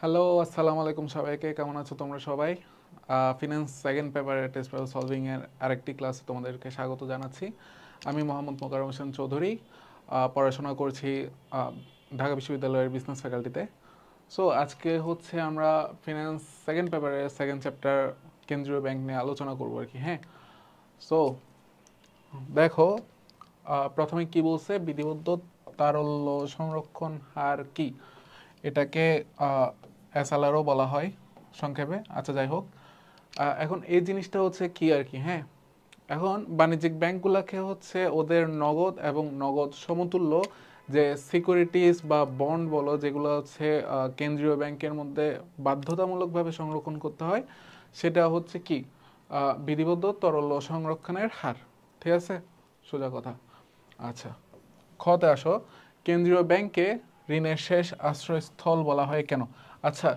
Hello, আসসালামু আলাইকুম সবাইকে। কেমন আছো তোমরা সবাই? ফিনান্স সেকেন্ড পেপারের টেস্ট পেপার সলভিং এর আরেকটি ক্লাসে তোমাদেরকে স্বাগত জানাচ্ছি। আমি মোহাম্মদ মোকাররম হোসেন চৌধুরী, পড়াশোনা করছি আহ, ঢাকা বিশ্ববিদ্যালয়ের বিজনেস ফ্যাকাল্টিতে। সো আজকে হচ্ছে আমরা ফিনান্স সেকেন্ড পেপারের সেকেন্ড চ্যাপ্টার কেন্দ্রীয় ব্যাংক নিয়ে আলোচনা করবো আর কি। হ্যাঁ, সো দেখো, প্রথমে কি বলছে, বিধিবদ্ধ তারল্য সংরক্ষণ হার কি, এটাকে এসএলআরও বলা হয় সংক্ষেপে। আচ্ছা, যাই হোক, এখন এই জিনিসটা হচ্ছে কি আর কি। হ্যাঁ, এখন বাণিজ্যিক ব্যাংকগুলোকে হচ্ছে ওদের নগদ এবং নগদ সমতুল্য যে সিকিউরিটিজ বা বন্ড বলো, যেগুলো হচ্ছে কেন্দ্রীয় ব্যাংকের মধ্যে বাধ্যতামূলকভাবে সংরক্ষণ করতে হয়, সেটা হচ্ছে কি বিধিবদ্ধ তরল সংরক্ষণের হার। ঠিক আছে, সোজা কথা। আচ্ছা, খতে আসো, কেন্দ্রীয় ব্যাংকে ঋণের শেষ আশ্রয়স্থল বলা হয় কেন? আচ্ছা,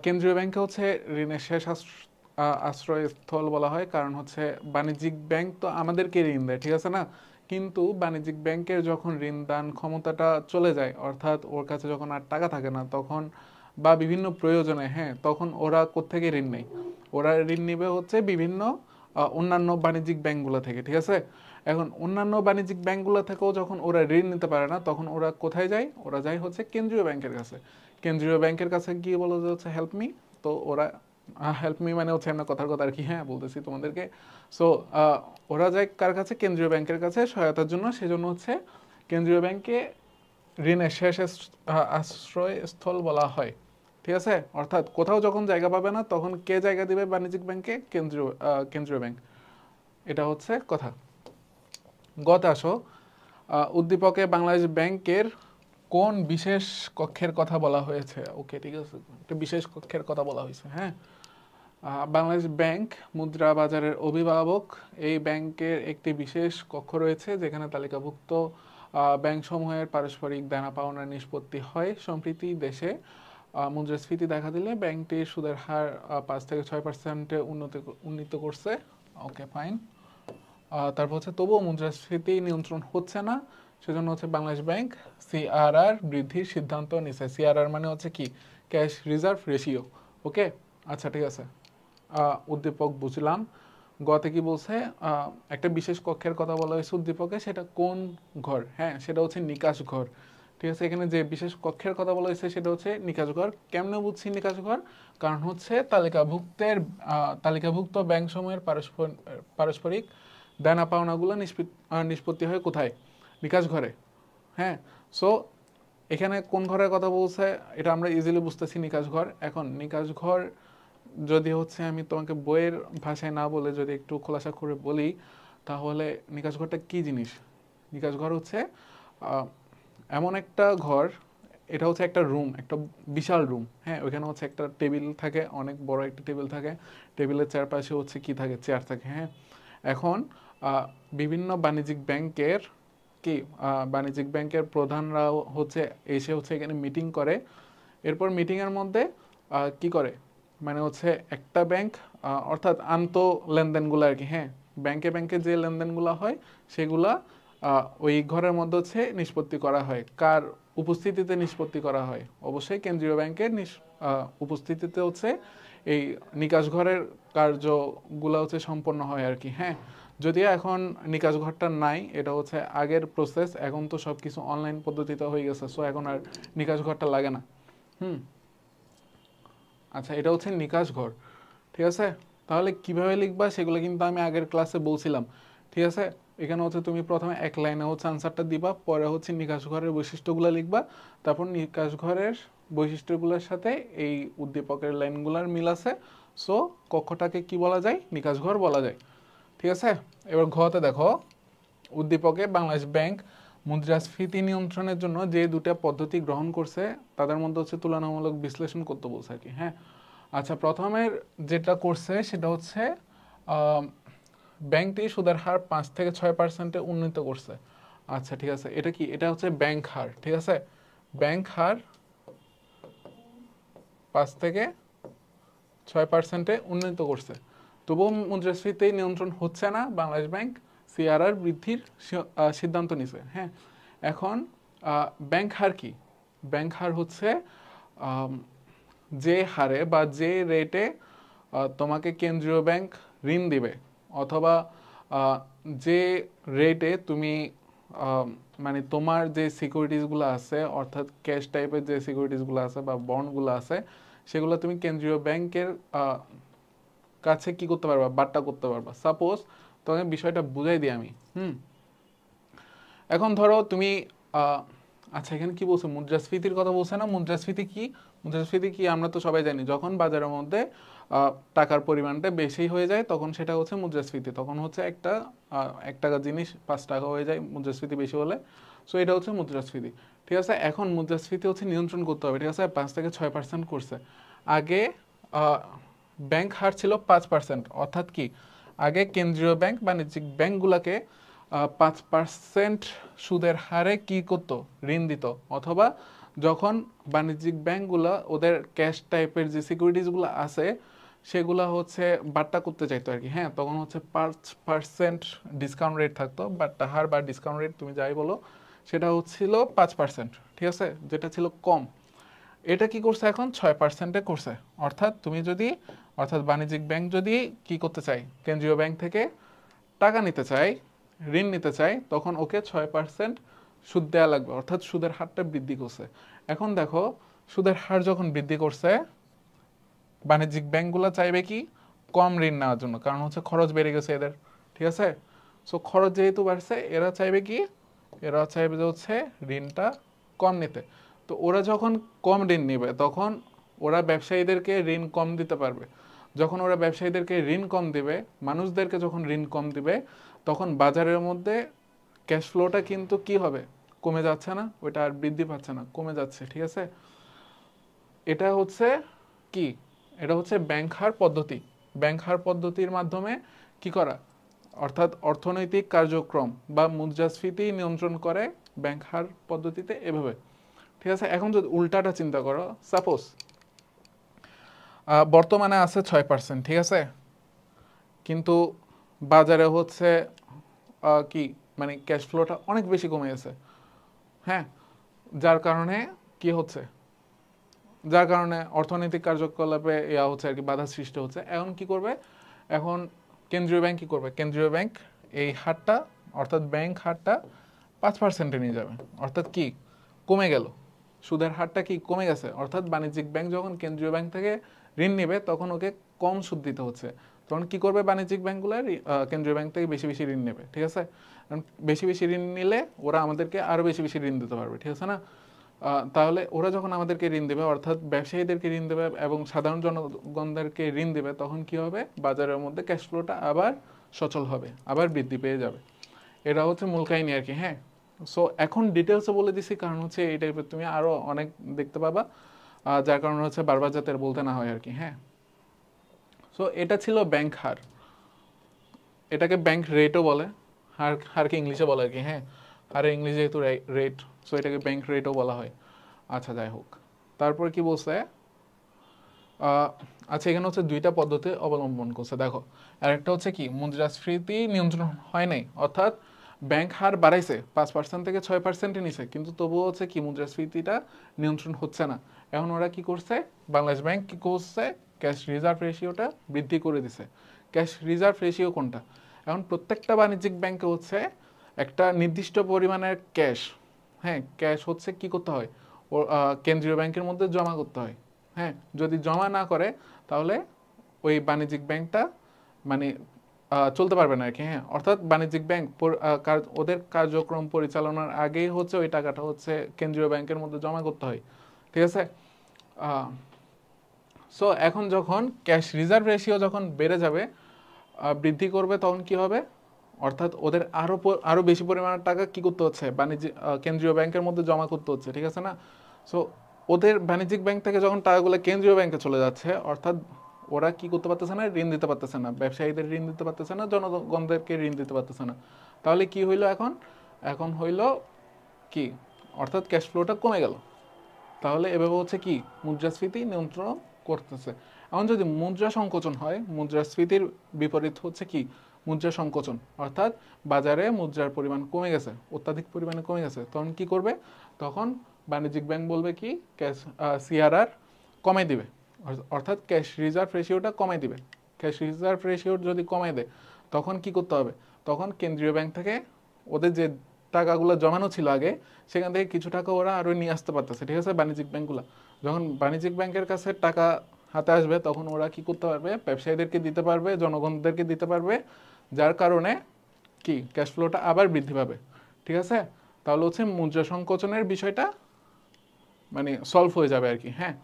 কেন্দ্রীয় ব্যাংকে হচ্ছে ঋণের শেষ আশ্রয়স্থল বলা হয় কারণ হচ্ছে বাণিজ্যিক ব্যাংক তো আমাদেরকে ঋণ দেয়, ঠিক আছে না? কিন্তু বাণিজ্যিক ব্যাংকের যখন ঋণ দান ক্ষমতাটা চলে যায়, অর্থাৎ ওর কাছে যখন আর টাকা থাকে না, তখন বা বিভিন্ন প্রয়োজনে, হ্যাঁ, তখন ওরা কোত্থেকে ঋণ নেয়? ওরা ঋণ নেবে হচ্ছে বিভিন্ন অন্যান্য বাণিজ্যিক ব্যাংকগুলো থেকে, ঠিক আছে? এখন অন্যান্য বাণিজ্যিক ব্যাংকগুলো থেকেও যখন ওরা ঋণ নিতে পারে না, তখন ওরা কোথায় যায়? ওরা যায় হচ্ছে কেন্দ্রীয় ব্যাংকের কাছে। কেন্দ্রীয় ব্যাংকের কাছে গিয়ে বলো যে হচ্ছে হেল্প মি। তো ওরা হেল্প মি মানে হচ্ছে, আমরা কথার কথা আর কি, হ্যাঁ, বলতেছি তোমাদেরকে। সো ওরা যায় কার কাছে? কেন্দ্রীয় ব্যাংকের কাছে সহায়তার জন্য। সেজন্য হচ্ছে কেন্দ্রীয় ব্যাংকে ঋণের শেষ আশ্রয়স্থল বলা হয়। ঠিক আছে, অর্থাৎ কোথাও যখন জায়গা পাবে না, তখন কে জায়গা দিবে বাণিজ্যিক ব্যাংকে? কেন্দ্রীয় ব্যাংক। এটা হচ্ছে কথা। গতে আসো, উদ্দীপকে বাংলাদেশ ব্যাংকের কোন বিশেষ কক্ষের কথা বলা হয়েছে? ওকে, ঠিক আছে, একটা বিশেষ কক্ষের কথা বলা হয়েছে। হ্যাঁ, বাংলাদেশ ব্যাংক মুদ্রা বাজারের অভিভাবক। এই ব্যাংকের একটি বিশেষ কক্ষ রয়েছে যেখানে তালিকাভুক্ত ব্যাংকসমূহের পারস্পরিক দেনা পাওনার নিষ্পত্তি হয়। সম্প্রতি দেশে মুদ্রাস্ফীতি দেখা দিলে ব্যাংকটির সুদের হার 5 থেকে 6% উন্নীত করছে। ওকে, ফাইন। তারপর হচ্ছে তবুও মুদ্রাস্ফীতি নিয়ন্ত্রণ হচ্ছে না, সেজন্য হচ্ছে বাংলাদেশ ব্যাংক সিআরআর বৃদ্ধির সিদ্ধান্ত নিছে। সিআরআর মানে হচ্ছে কি? Cash reserve ratio. ওকে, আচ্ছা, ঠিক আছে। উদ্দীপক বুঝলাম। গতে কি বলছে? একটা বিশেষ কক্ষের কথা বলা হয়েছে উদ্দীপকে, সেটা কোন ঘর? হ্যাঁ, সেটা হচ্ছে নিকাশ ঘর। ঠিক আছে, এখানে যে বিশেষ কক্ষের কথা বলা হয়েছে সেটা হচ্ছে নিকাশ ঘর। কেমনে বুঝছি নিকাশ ঘর? কারণ হচ্ছে তালিকাভুক্ত ব্যাংক সমূহের পারস্পরিক দেনা পাওনাগুলো নিষ্পত্তি হয় কোথায়? নিকাশ ঘরে। হ্যাঁ, সো এখানে কোন ঘরের কথা বলছে এটা আমরা ইজিলি বুঝতেছি, নিকাশ ঘর। এখন নিকাশ ঘর যদি হচ্ছে আমি তোমাকে বইয়ের ভাষায় না বলে যদি একটু খোলাসা করে বলি, তাহলে নিকাশ ঘরটা কি জিনিস? নিকাশ ঘর হচ্ছে আহ, এমন একটা ঘর, এটা হচ্ছে একটা রুম, একটা বিশাল রুম। হ্যাঁ, ওইখানে হচ্ছে একটা টেবিল থাকে, অনেক বড় একটা টেবিল থাকে। টেবিলের চারপাশে হচ্ছে কি থাকে? চেয়ার থাকে। হ্যাঁ, এখন আহ, বিভিন্ন বাণিজ্যিক ব্যাংকের কি বাণিজ্যিক ব্যাংকের প্রধানরা হচ্ছে এসে হচ্ছে এখানে মিটিং করে। এরপর মিটিংয়ের মধ্যে কি করে, মানে হচ্ছে একটা ব্যাংক, অর্থাৎ আন্ত লেনদেনগুলো আর কি। হ্যাঁ, ব্যাংকে ব্যাংকে যে লেনদেনগুলো হয় সেগুলা ওই ঘরের মধ্যে হচ্ছে নিষ্পত্তি করা হয়। কার উপস্থিতিতে নিষ্পত্তি করা হয়? অবশ্যই কেন্দ্রীয় ব্যাংকের উপস্থিতিতে হচ্ছে এই নিকাশ ঘরের কার্যগুলো হচ্ছে সম্পন্ন হয় আর কি। হ্যাঁ, যদিও এখন নিকাশ ঘরটা নাই, এটা হচ্ছে আগের প্রসেস। এখন তো সব কিছু অনলাইন পদ্ধতিতে হয়ে গেছে, সো এখন আর নিকাশ ঘরটা লাগে না। হুম, আচ্ছা, এটা হচ্ছে নিকাশ ঘর। ঠিক আছে, তাহলে কিভাবে লিখবা সেগুলো কিন্তু আমি আগের ক্লাসে বলছিলাম। ঠিক আছে, এখানে হচ্ছে তুমি প্রথমে এক লাইনে হচ্ছে আনসারটা দিবা, পরে হচ্ছে নিকাশ ঘরের বৈশিষ্ট্যগুলো লিখবা, তারপর নিকাশ ঘরের বৈশিষ্ট্যগুলোর সাথে এই উদ্দীপকের লাইনগুলোর মিল আছে। সো কক্ষটাকে কি বলা যায়? নিকাশ ঘর বলা যায়। ঠিক আছে, এবার ঘতে দেখো, উদ্দীপকে বাংলাদেশ ব্যাংক মুদ্রাস্ফীতি নিয়ন্ত্রণের জন্য যে দুটো পদ্ধতি গ্রহণ করছে তাদের মধ্যে হচ্ছে তুলনামূলক বিশ্লেষণ করতে বলছে আর কি। হ্যাঁ, আচ্ছা, প্রথমের যেটা করছে সেটা হচ্ছে ব্যাংকটি সুদের হার 5 থেকে 6% উন্নীত করছে। আচ্ছা, ঠিক আছে, এটা কি? এটা হচ্ছে ব্যাংক হার। ঠিক আছে, ব্যাংক হার 5 থেকে 6% উন্নীত করছে। তবুও মুদ্রাস্ফীতি নিয়ন্ত্রণ হচ্ছে না, বাংলাদেশ ব্যাংক সিআরআর বৃদ্ধির সিদ্ধান্ত নিছে। হ্যাঁ, এখন ব্যাংক হার কি? ব্যাংক হার হচ্ছে যে হারে বা যে রেটে তোমাকে কেন্দ্রীয় ব্যাংক ঋণ দিবে, অথবা যে রেটে তুমি মানে তোমার যে সিকিউরিটিসগুলো আছে, অর্থাৎ ক্যাশ টাইপের যে সিকিউরিটিসগুলো আছে বা বন্ডগুলো আছে, সেগুলো তুমি কেন্দ্রীয় ব্যাংকের কাছে কি করতে পারবা, বাট্টা করতে পারবা। সাপোজ তোমাকে বিষয়টা বুঝাই দিই আমি। এখন ধরো তুমি আচ্ছা, এখানে কি বলছে, মুদ্রাস্ফীতির কথা বলছে না? মুদ্রাস্ফীতি কি? মুদ্রাস্ফীতি কি আমরা তো সবাই জানি, যখন বাজারের মধ্যে টাকার পরিমাণটা বেশি হয়ে যায় তখন সেটা হচ্ছে মুদ্রাস্ফীতি। তখন হচ্ছে একটা 1 টাকার জিনিস 5 টাকা হয়ে যায় মুদ্রাস্ফীতি বেশি হলে। সো এটা হচ্ছে মুদ্রাস্ফীতি। ঠিক আছে, এখন মুদ্রাস্ফীতি হচ্ছে নিয়ন্ত্রণ করতে হবে। ঠিক আছে, 5 থেকে 6% করছে। আগে ব্যাংক হার ছিল 5%, অর্থাৎ কি, আগে কেন্দ্রীয় ব্যাংক বাণিজ্যিক ব্যাংকগুলোকে 5% সুদের হারে কি করতো, ঋণ দিত। অথবা যখন বাণিজ্যিক ব্যাংকগুলো ওদের ক্যাশ টাইপের যে সিকিউরিটিসগুলো আছে সেগুলো হচ্ছে বাট্টা করতে চাইতো আর কি। হ্যাঁ, তখন হচ্ছে 5% ডিসকাউন্ট রেট থাকতো, বাট্টা হার বা ডিসকাউন্ট রেট তুমি যাই বলো, সেটা হচ্ছিল 5%। ঠিক আছে, যেটা ছিল কম। এটা কি করছে, এখন 6%-এ করছে। অর্থাৎ তুমি যদি, অর্থাৎ বাণিজ্যিক ব্যাংক যদি কি করতে চাই, কেন্দ্রীয় ব্যাংক থেকে টাকা নিতে চাই, ঋণ নিতে চাই, তখন ওকে 6% সুদ দেওয়া লাগবে। অর্থাৎ সুদের হারটা বৃদ্ধি করছে। এখন দেখো, সুদের হার যখন বৃদ্ধি করছে, বাণিজ্যিক ব্যাংকগুলো চাইবে কি, কম ঋণ নেওয়ার জন্য, কারণ হচ্ছে খরচ বেড়ে গেছে এদের। ঠিক আছে, সো খরচ যেহেতু বাড়ছে, এরা চাইবে কি, এরা চাইবে যে হচ্ছে ঋণটা কম নিতে। তো ওরা যখন কম ঋণ নেবে তখন ওরা ব্যবসায়ীদেরকে ঋণ কম দিতে পারবে। যখন ওরা ব্যবসায়ীদেরকে ঋণ কম দিবে, মানুষদেরকে যখন ঋণ কম দিবে, তখন বাজারের মধ্যে ক্যাশ ফ্লোটা কিন্তু কি হবে, কমে যাচ্ছে না, ওইটা আর বৃদ্ধি পাচ্ছে না, কমে যাচ্ছে। ঠিক আছে, এটা হচ্ছে কি, এটা হচ্ছে ব্যাংক হার পদ্ধতি। ব্যাংক হার পদ্ধতির মাধ্যমে কি করা, অর্থাৎ অর্থনৈতিক কার্যক্রম বা মুদ্রাস্ফীতি নিয়ন্ত্রণ করে ব্যাংক হার পদ্ধতিতে এভাবে। ঠিক আছে, এখন যদি উল্টাটা চিন্তা করো, সাপোজ বর্তমানে আছে 6%, ঠিক আছে, কিন্তু বাজারে হচ্ছে কি, মানে ক্যাশ ফ্লোটা অনেক বেশি কমে গেছে। হ্যাঁ, যার কারণে কি হচ্ছে, যার কারণে অর্থনৈতিক কার্যকলাপে ইয়া হচ্ছে আর কি, বাধা সৃষ্টি হচ্ছে। এখন কি করবে, এখন কেন্দ্রীয় ব্যাংক কি করবে, কেন্দ্রীয় ব্যাংক এই হারটা, অর্থাৎ ব্যাংক হারটা 5%-এ নিয়ে যাবে। অর্থাৎ কি, কমে গেল, সুদের হারটা কি কমে গেছে। অর্থাৎ বাণিজ্যিক ব্যাংক যখন কেন্দ্রীয় ব্যাংক থেকে ঋণ নেবে তখন ওকে কম সুদ দিতে হচ্ছে। তখন কি করবে, বাণিজ্যিক ব্যাংকগুলো কেন্দ্রীয় ব্যাংক থেকে বেশি বেশি ঋণ নেবে। ঠিক আছে, বেশি বেশি ঋণ নিলে ওরা আমাদেরকে আরো বেশি বেশি ঋণ দিতে পারবে। ঠিক আছে না, তাহলে ওরা যখন আমাদেরকে ঋণ দেবে, অর্থাৎ ব্যবসায়ীদেরকে ঋণ দেবে এবং সাধারণ জনগণদেরকে ঋণ দেবে, তখন কি হবে, বাজারের মধ্যে ক্যাশ ফ্লোটা আবার সচল হবে, আবার বৃদ্ধি পেয়ে যাবে। এটা হচ্ছে মূল কাহিনী আর কি। হ্যাঁ, সো এখন ডিটেলসে বলে দিছি, কারণ হচ্ছে এই টাইপের তুমি আরো অনেক দেখতে পাবা, যার কারণে হচ্ছে বারবার যাতে বলতে না হয় আর কি। হ্যাঁ, সো এটা ছিল ব্যাংক হার। এটাকে ব্যাংক রেটও বলে, হারকে ইংলিশে বলে আর কি। হ্যাঁ, হারের ইংলিশ যেহেতু রেট, সো এটাকে ব্যাংক রেটও বলা হয়। আচ্ছা, যাই হোক, তারপর কি বলছে, আচ্ছা, এখানে হচ্ছে 2টা পদ্ধতি অবলম্বন করছে। দেখো, আর একটা হচ্ছে কি, মুদ্রাস্ফীতি নিয়ন্ত্রণ হয় নাই, অর্থাৎ ব্যাংক হার বাড়াইছে 5% থেকে 6%-এ নিছে, কিন্তু তবুও হচ্ছে কি, মুদ্রাস্ফীতিটা নিয়ন্ত্রণ হচ্ছে না। এখন ওরা কি করছে, বাংলাদেশ ব্যাংক কি করছে, ক্যাশ রিজার্ভ রেশিওটা বৃদ্ধি করে দিছে। ক্যাশ রিজার্ভ রেশিও কোনটা, এখন প্রত্যেকটা বাণিজ্যিক ব্যাংকে হচ্ছে একটা নির্দিষ্ট পরিমাণের ক্যাশ, হ্যাঁ, ক্যাশ হচ্ছে কি করতে হয়, কেন্দ্রীয় ব্যাংকের মধ্যে জমা করতে হয়। হ্যাঁ, যদি জমা না করে তাহলে ওই বাণিজ্যিক ব্যাংকটা মানে চলতে পারবে না আর কি। হ্যাঁ, অর্থাৎ বাণিজ্যিক ব্যাংক ওদের কার্যক্রম পরিচালনার আগেই হচ্ছে ওই টাকাটা হচ্ছে কেন্দ্রীয় ব্যাংকের মধ্যে জমা করতে হয়। ঠিক আছে, সো এখন যখন ক্যাশ রিজার্ভ রেশিও যখন বেড়ে যাবে, বৃদ্ধি করবে, তখন কি হবে, অর্থাৎ ওদের আরো বেশি পরিমাণের টাকা কি করতে হচ্ছে, কেন্দ্রীয় ব্যাংকের মধ্যে জমা করতে হচ্ছে। ঠিক আছে না, সো ওদের বাণিজ্যিক ব্যাংক থেকে যখন টাকাগুলো কেন্দ্রীয় ব্যাংকে চলে যাচ্ছে, অর্থাৎ ওরা কি করতে পারতেছে না, ঋণ দিতে পারতেছে না, ব্যবসায়ীদের ঋণ দিতে পারতেছে না, জনগণদেরকে ঋণ দিতে পারতেছে না। তাহলে কি হইলো, এখন এখন হইলো কি, অর্থাৎ ক্যাশ ফ্লোটা কমে গেল। তাহলে এভাবে হচ্ছে কি, মুদ্রাস্ফীতি নিয়ন্ত্রণ করতেছে। এখন যদি মুদ্রা সংকোচন হয়, মুদ্রাস্ফীতির বিপরীত হচ্ছে কি, মুদ্রা সংকোচন, অর্থাৎ বাজারে মুদ্রার পরিমাণ কমে গেছে, অত্যাধিক পরিমাণে কমে গেছে, তখন কি করবে, তখন বাণিজ্যিক ব্যাংক বলবে কি, ক্যাশ সিআরআর কমাই দিবে। অর্থাৎ ক্যাশ রিজার্ভ রেশিওটা কমাই দিবে। ক্যাশ রিজার্ভ রেশিও যদি কমাই দেয় তখন কি করতে হবে, তখন কেন্দ্রীয় ব্যাংক থেকে ওদের যে টাকাগুলো জমানো ছিল আগে সেখান থেকে কিছু টাকা ওরা আরও নিয়ে আসতে পারতেছে, ঠিক আছে। বাণিজ্যিক ব্যাংকগুলো যখন বাণিজ্যিক ব্যাংকের কাছে টাকা হাতে আসবে তখন ওরা কি করতে পারবে, ব্যবসায়ীদেরকে দিতে পারবে, জনগণদেরকে দিতে পারবে, যার কারণে কি ক্যাশ ফ্লোটা আবার বৃদ্ধি পাবে, ঠিক আছে। তাহলে হচ্ছে মুদ্রা সংকোচনের বিষয়টা মানে সলভ হয়ে যাবে আর কি। হ্যাঁ,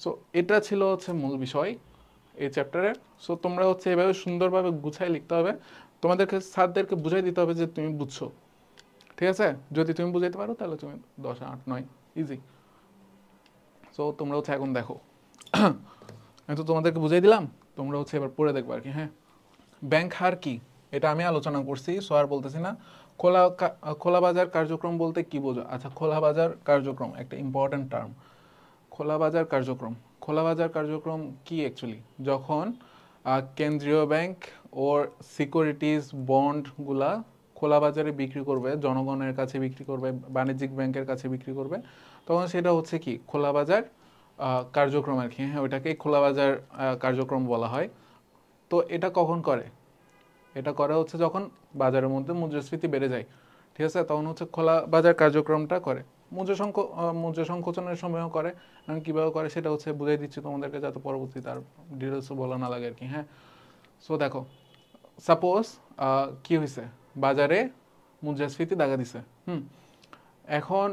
সো এটা ছিল হচ্ছে মূল বিষয় এই চ্যাপ্টারের। সো তোমরা হচ্ছে এভাবে সুন্দরভাবে গুছাই লিখতে হবে, তোমাদেরকে স্যারদেরকে বুঝাই দিতে হবে যে তুমি বুঝছো, ঠিক আছে। যদি তুমি বুঝাইতে পারো তাহলে তুমি 10, 8, 9 ইজি। সো তোমরা হচ্ছে এখন দেখো, আমি তো তোমাদেরকে বুঝাই দিলাম, তোমরা হচ্ছে এবার পড়ে দেখবে আর কি। হ্যাঁ, ব্যাংক হার কি এটা আমি আলোচনা করছি, সো আর বলতেছি না। খোলা বাজার কার্যক্রম বলতে কি বোঝো? আচ্ছা, খোলা বাজার কার্যক্রম একটা ইম্পর্টেন্ট টার্ম। খোলা বাজার কার্যক্রম, খোলা বাজার কার্যক্রম কি অ্যাকচুয়ালি? যখন কেন্দ্রীয় ব্যাংক ওর সিকিউরিটিজ বন্ডগুলা খোলা বাজারে বিক্রি করবে, জনগণের কাছে বিক্রি করবে, বাণিজ্যিক ব্যাংকের কাছে বিক্রি করবে, তখন সেটা হচ্ছে কি খোলা বাজার কার্যক্রম আর কি। হ্যাঁ, ওইটাকেই খোলা বাজার কার্যক্রম বলা হয়। তো এটা কখন করে? এটা করে হচ্ছে যখন বাজারের মধ্যে মুদ্রাস্ফীতি বেড়ে যায়, ঠিক আছে, তখন হচ্ছে খোলা বাজার কার্যক্রমটা করে। মুদ্রা সংকোচনের সময়ও করে। এবং কীভাবে করে সেটা হচ্ছে বুঝাই দিচ্ছি তোমাদেরকে, যাতে পরবর্তীতে আর ডিটেলসও বলা না লাগে আর কি। হ্যাঁ, সো দেখো, সাপোজ কি হয়েছে, বাজারে মুদ্রাস্ফীতি দেখা দিছে। এখন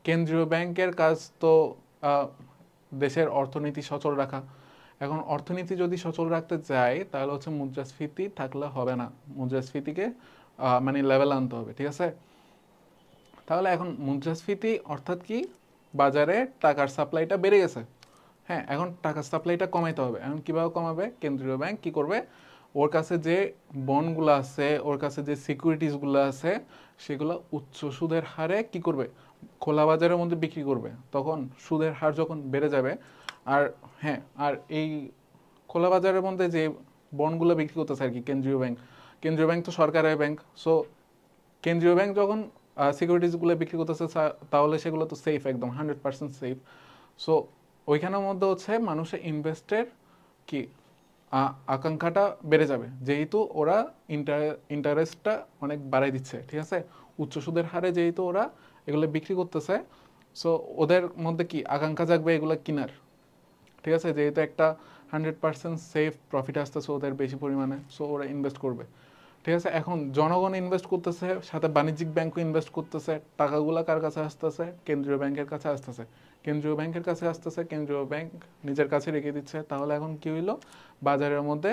কেন্দ্রীয় ব্যাংকের কাজ তো দেশের অর্থনীতি সচল রাখা। এখন অর্থনীতি যদি সচল রাখতে চাই তাহলে হচ্ছে মুদ্রাস্ফীতি থাকলে হবে না, মুদ্রাস্ফীতিকে মানে লেভেল আনতে হবে, ঠিক আছে। তাহলে এখন মুদ্রাস্ফীতি অর্থাৎ কি, বাজারে টাকার সাপ্লাইটা বেড়ে গেছে। হ্যাঁ, এখন টাকার সাপ্লাইটা কমাইতে হবে। এখন কীভাবে কমাবে? কেন্দ্রীয় ব্যাংক কি করবে, ওর কাছে যে বন্ডগুলো আছে, ওর কাছে যে সিকিউরিটিসগুলো আছে, সেগুলো উচ্চ সুদের হারে কি করবে, খোলা বাজারের মধ্যে বিক্রি করবে। তখন সুদের হার যখন বেড়ে যাবে, আর হ্যাঁ, আর এই খোলা বাজারের মধ্যে যে বন্ডগুলো বিক্রি করতেছে আর কি কেন্দ্রীয় ব্যাংক তো সরকারের ব্যাংক। সো কেন্দ্রীয় ব্যাংক যখন সিকিউরিটিসগুলো বিক্রি করতেছে তাহলে সেগুলো তো সেফ, একদম 100% সেফ। সো ওইখানের মধ্যে হচ্ছে মানুষের ইনভেস্টের কি আকাঙ্ক্ষাটা বেড়ে যাবে, যেহেতু ওরা ইন্টারেস্টটা অনেক বাড়াই দিচ্ছে, ঠিক আছে। উচ্চ সুদের হারে যেহেতু ওরা এগুলো বিক্রি করতেছে, সো ওদের মধ্যে কি আকাঙ্ক্ষা জাগবে এগুলো কেনার, ঠিক আছে। যেহেতু একটা 100% সেফ প্রফিট আসতেছে ওদের বেশি পরিমাণে, সো ওরা ইনভেস্ট করবে, ঠিক আছে। এখন জনগণ ইনভেস্ট করতেছে, সাথে বাণিজ্যিক ব্যাংকও ইনভেস্ট করতেছে, টাকাগুলো কার কাছে আসতেছে? কেন্দ্রীয় ব্যাংকের কাছে আসতেছে। কেন্দ্রীয় ব্যাংকের কাছে আসতেছে, কেন্দ্রীয় ব্যাংক নিজের কাছে রেখে দিচ্ছে। তাহলে এখন কি হইলো, বাজারের মধ্যে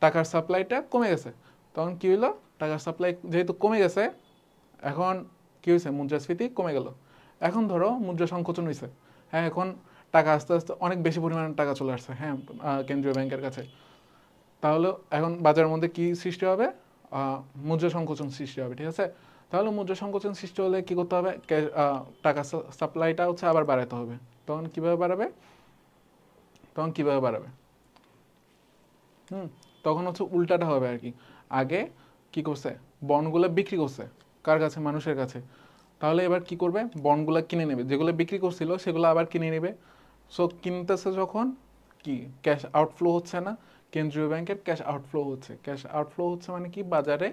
টাকার সাপ্লাইটা কমে গেছে। তখন কি হইলো, টাকার সাপ্লাই যেহেতু কমে গেছে, এখন কি হয়েছে, মুদ্রাস্ফীতি কমে গেল। এখন ধরো মুদ্রা সংকোচন হয়েছে, হ্যাঁ, এখন টাকা আস্তে আস্তে অনেক বেশি পরিমাণে টাকা চলে আসছে, হ্যাঁ, কেন্দ্রীয় ব্যাংকের কাছে। তাহলে এখন বাজারের মধ্যে কি সৃষ্টি হবে, মুদ্রা সংকোচন সৃষ্টি হবে, ঠিক আছে। তাহলে মুদ্রা সংকোচন সৃষ্টি হলে কি করতে হবে, টাকা সাপ্লাইটা হচ্ছে আবার বাড়াতে হবে। তখন কিভাবে বাড়াবে, তখন হচ্ছে উল্টাটা হবে আর কি। আগে কি করছে, বন্ডগুলো বিক্রি করছে কার কাছে, মানুষের কাছে। তাহলে এবার কি করবে, বন্ডগুলো কিনে নেবে, যেগুলো বিক্রি করছিল সেগুলো আবার কিনে নেবে। সো কিনতেছে যখন, কি ক্যাশ আউটফ্লো হচ্ছে না, কেন্দ্রীয় ব্যাংকের ক্যাশ আউটফ্লো হচ্ছে। ক্যাশ আউটফ্লো হচ্ছে মানে কি, বাজারে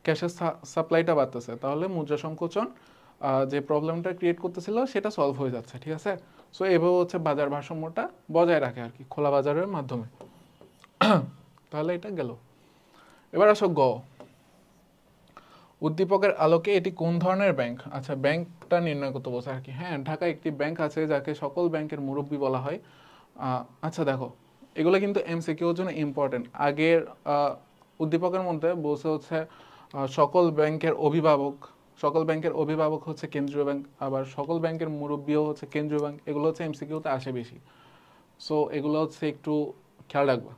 ক্যাশের সাপ্লাইটা বাড়তেছে। তাহলে মুদ্রা সংকোচন যে প্রবলেমটা ক্রিয়েট করতেছিল সেটা সলভ হয়ে যাচ্ছে, ঠিক আছে। সো এভাবে হচ্ছে বাজার ভারসাম্যটা বজায় রাখে আর কি, খোলা বাজারের মাধ্যমে। তাহলে এটা গেল। এবার আসো গ, উদ্দীপকের আলোকে এটি কোন ধরনের ব্যাংক? আচ্ছা, ব্যাংকটা নির্ণয় করতে বলছে আর কি। হ্যাঁ, ঢাকায় একটি ব্যাংক আছে যাকে সকল ব্যাংকের মুরব্বি বলা হয়। আচ্ছা দেখো, এগুলো কিন্তু এমসিকিউর জন্য ইম্পর্টেন্ট। আগের উদ্দীপকের মধ্যে বলছে হচ্ছে সকল ব্যাংকের অভিভাবক হচ্ছে কেন্দ্রীয় ব্যাংক, আবার সকল ব্যাংকের মুরব্বিও হচ্ছে কেন্দ্রীয় ব্যাংক। এগুলো হচ্ছে এমসিকিউতে আসে বেশি। সো এগুলো হচ্ছে একটু খেয়াল রাখবা।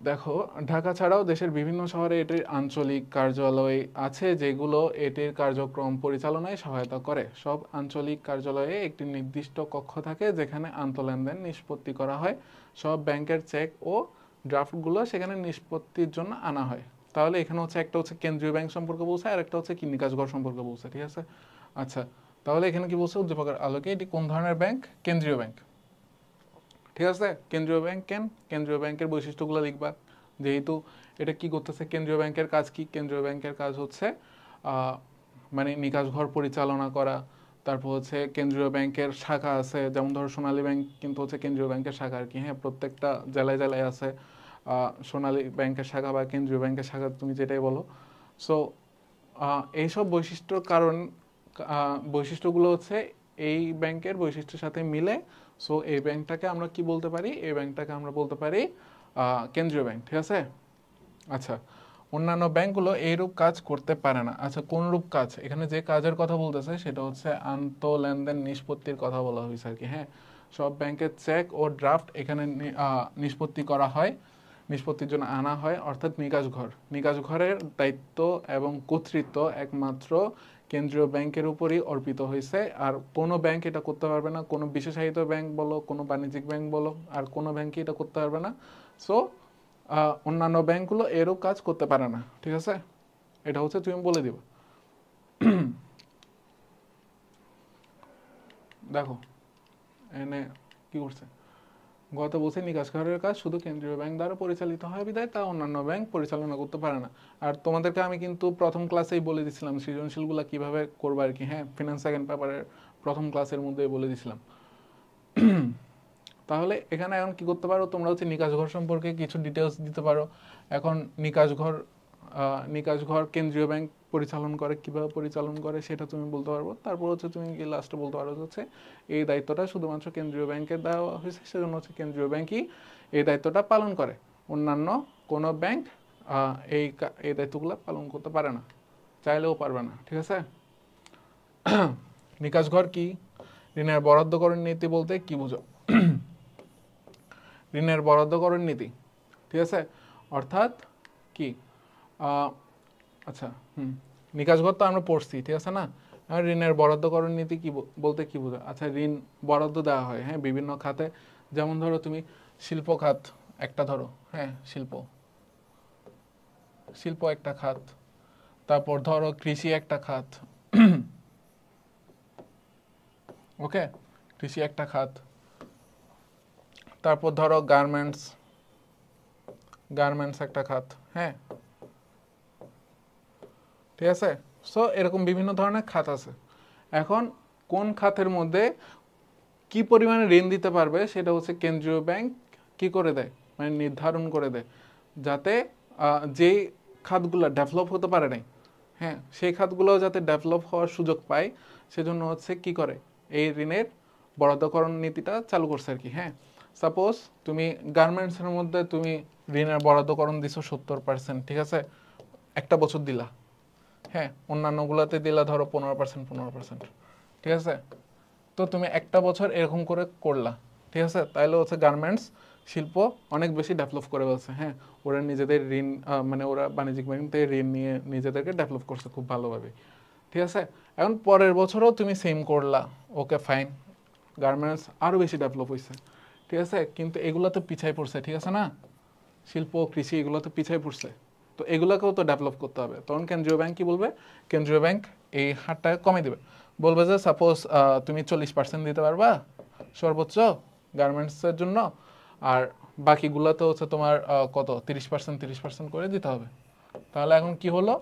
দেখো, ঢাকা ছাড়াও দেশের বিভিন্ন শহরে এটির আঞ্চলিক কার্যালয় আছে যেগুলো এটির কার্যক্রম পরিচালনায় সহায়তা করে। সব আঞ্চলিক কার্যালয়ে একটি নির্দিষ্ট কক্ষ থাকে যেখানে আন্তঃলেনদেন নিষ্পত্তি করা হয়। সব ব্যাংকের চেক ও ড্রাফটগুলো সেখানে নিষ্পত্তির জন্য আনা হয়। তাহলে এখানে হচ্ছে একটা হচ্ছে কেন্দ্রীয় ব্যাংক সম্পর্কে বলছে, আর একটা হচ্ছে কিডনি কাজঘর সম্পর্কে বলছে, ঠিক আছে। আচ্ছা, তাহলে এখানে কি বলছে, উদ্দীপকের আলোকে এটি কোন ধরনের ব্যাংক? কেন্দ্রীয় ব্যাংক, ঠিক আছে? কেন্দ্রীয় ব্যাংক কেন? কেন্দ্রীয় ব্যাংকের বৈশিষ্ট্যগুলো লিখবা। যেহেতু এটা কি করতেছে, কেন্দ্রীয় ব্যাংকের কাজ কি? কেন্দ্রীয় ব্যাংকের কাজ হচ্ছে মানে নিকাশ ঘর পরিচালনা করা। তারপর হচ্ছে কেন্দ্রীয় ব্যাংকের শাখা আছে, যেমন ধরো সোনালী ব্যাংক কিন্তু হচ্ছে কেন্দ্রীয় ব্যাংকের শাখা আর কি। হ্যাঁ, প্রত্যেকটা জেলায় জেলায় আছে সোনালী ব্যাংকের শাখা বা কেন্দ্রীয় ব্যাংকের শাখা, তুমি যেটাই বলো। সো এইসব বৈশিষ্ট্যগুলো হচ্ছে এই ব্যাংকের বৈশিষ্ট্যের সাথে মিলে। সো এই ব্যাংকটাকে আমরা কি বলতে পারি? এই ব্যাংকটাকে আমরা বলতে পারি কেন্দ্রীয় ব্যাংক। ঠিক আছে? আচ্ছা, অন্যান্য ব্যাংকগুলো এইরূপ কাজ করতে পারে না। আচ্ছা, কোন রূপ কাজ? এখানে যে কাজের কথা বলতেছে সেটা হচ্ছে আন্ত লেনদেন নিষ্পত্তির কথা বলা হয়েছে আর কি। হ্যাঁ, সব ব্যাংকের চেক ও ড্রাফট এখানে নিষ্পত্তি করা হয়, নিষ্পত্তির জন্য আনা হয়, অর্থাৎ নিকাশ ঘর। নিকাশ ঘরের দায়িত্ব এবং কর্তৃত্ব একমাত্র কেন্দ্রীয় ব্যাংকের উপরই অর্পিত হয়েছে। আর কোনো ব্যাংক এটা করতে পারবে না, কোনো বিশেষায়িত ব্যাংক বলো, কোনো বাণিজ্যিক ব্যাংক বলো, আর কোনো ব্যাংকই এটা করতে পারবে না। সো অন্যান্য ব্যাংকগুলো এরও কাজ করতে পারে না। ঠিক আছে? এটা হচ্ছে তুমি বলে দিবা। দেখো এনে কি করছে, গত বছর নিকাশ ঘরের কাজ শুধু কেন্দ্রীয় ব্যাংক দ্বারা পরিচালিত হয় বিধায় তা অন্যান্য ব্যাংক পরিচালনা করতে পারে না। আর তোমাদেরকে আমি কিন্তু প্রথম ক্লাসেই বলে দিছিলাম সৃজনশীলগুলো কিভাবে করবে আর কি। হ্যাঁ, ফিনান্স সেকেন্ড পেপারের প্রথম ক্লাসের মধ্যেই বলে দিছিলাম। তাহলে এখানে এখন কি করতে পারো, তোমরা হচ্ছে নিকাশ ঘর সম্পর্কে কিছু ডিটেলস দিতে পারো। এখন নিকাশ ঘর কেন্দ্রীয় ব্যাংক পরিচালন করে, কিভাবে পরিচালন করে সেটা তুমি বলতে পারবো। তারপর হচ্ছে তুমি কি লাস্টে বলতে পারো হচ্ছে এই দায়িত্বটা শুধুমাত্র কেন্দ্রীয় ব্যাংকে দেওয়া হয়েছে, সেজন্য হচ্ছে কেন্দ্রীয় ব্যাংকই এই দায়িত্বটা পালন করে। অন্যান্য কোনো ব্যাংক এই দায়িত্বগুলো পালন করতে পারে না, চাইলেও পারবে না। ঠিক আছে? নিকাশ ঘর কি? ঋণের বরাদ্দকরণ নীতি বলতে কি বুঝো? ঋণের বরাদ্দকরণ নীতি, ঠিক আছে? অর্থাৎ কি আচ্ছা নিকাশ ঘর তো আমরা পড়ছি, ঠিক আছে না? ঋণের বরাদ্দকরণ নীতি কি বলতে কি বোঝো? আচ্ছা, ঋণ বরাদ্দ দেওয়া হয়, হ্যাঁ, বিভিন্ন খাতে। যেমন ধরো তুমি শিল্প খাত একটা ধরো, হ্যাঁ, শিল্প একটা খাত। তারপর ধরো কৃষি একটা খাত। ওকে, কৃষি একটা খাত। তারপর ধরো গার্মেন্টস একটা খাত। হ্যাঁ, ঠিক আছে? সো এরকম বিভিন্ন ধরনের খাত আছে। এখন কোন খাতের মধ্যে কি পরিমাণে ঋণ দিতে পারবে সেটা হচ্ছে কেন্দ্রীয় ব্যাংক কি করে দেয়, মানে নির্ধারণ করে দেয়, যাতে যেই খাতগুলো ডেভেলপ হতে পারে নাই, হ্যাঁ, সেই খাতগুলো যাতে ডেভেলপ হওয়ার সুযোগ পায়, সেজন্য হচ্ছে কি করে এই ঋণের বরাদ্দকরণ নীতিটা চালু করছে আর কি। হ্যাঁ, সাপোজ তুমি গার্মেন্টসের মধ্যে তুমি ঋণের বরাদ্দকরণ দিছো 70%, ঠিক আছে, একটা বছর দিলা। হ্যাঁ, অন্যান্যগুলোতে দিলা ধরো 15%, ঠিক আছে? তো তুমি একটা বছর এরকম করে করলা, ঠিক আছে? তাইলে হচ্ছে গার্মেন্টস শিল্প অনেক বেশি ডেভেলপ করে বলছে। হ্যাঁ, ওরা নিজেদের ঋণ মানে ওরা বাণিজ্যিক ব্যাংক থেকে ঋণ নিয়ে নিজেদেরকে ডেভেলপ করছে খুব ভালোভাবে, ঠিক আছে? এখন পরের বছরও তুমি সেম করলা, ওকে ফাইন, গার্মেন্টস আরও বেশি ডেভেলপ হয়েছে, ঠিক আছে? কিন্তু এগুলো তো পিছাই পড়ছে, ঠিক আছে না? শিল্প কৃষি এগুলো তো পিছাই পড়ছে। তো এগুলোকেও তো ডেভেলপ করতে হবে। তখন কেন্দ্রীয় ব্যাংক কি বলবে? কেন্দ্রীয় ব্যাংক এই হারটা কমে দেবে, বলবে যে সাপোজ তুমি 40% দিতে পারবা সর্বোচ্চ গার্মেন্টসের জন্য, আর বাকিগুলোতে হচ্ছে তোমার কত 30% করে দিতে হবে। তাহলে এখন কি হলো,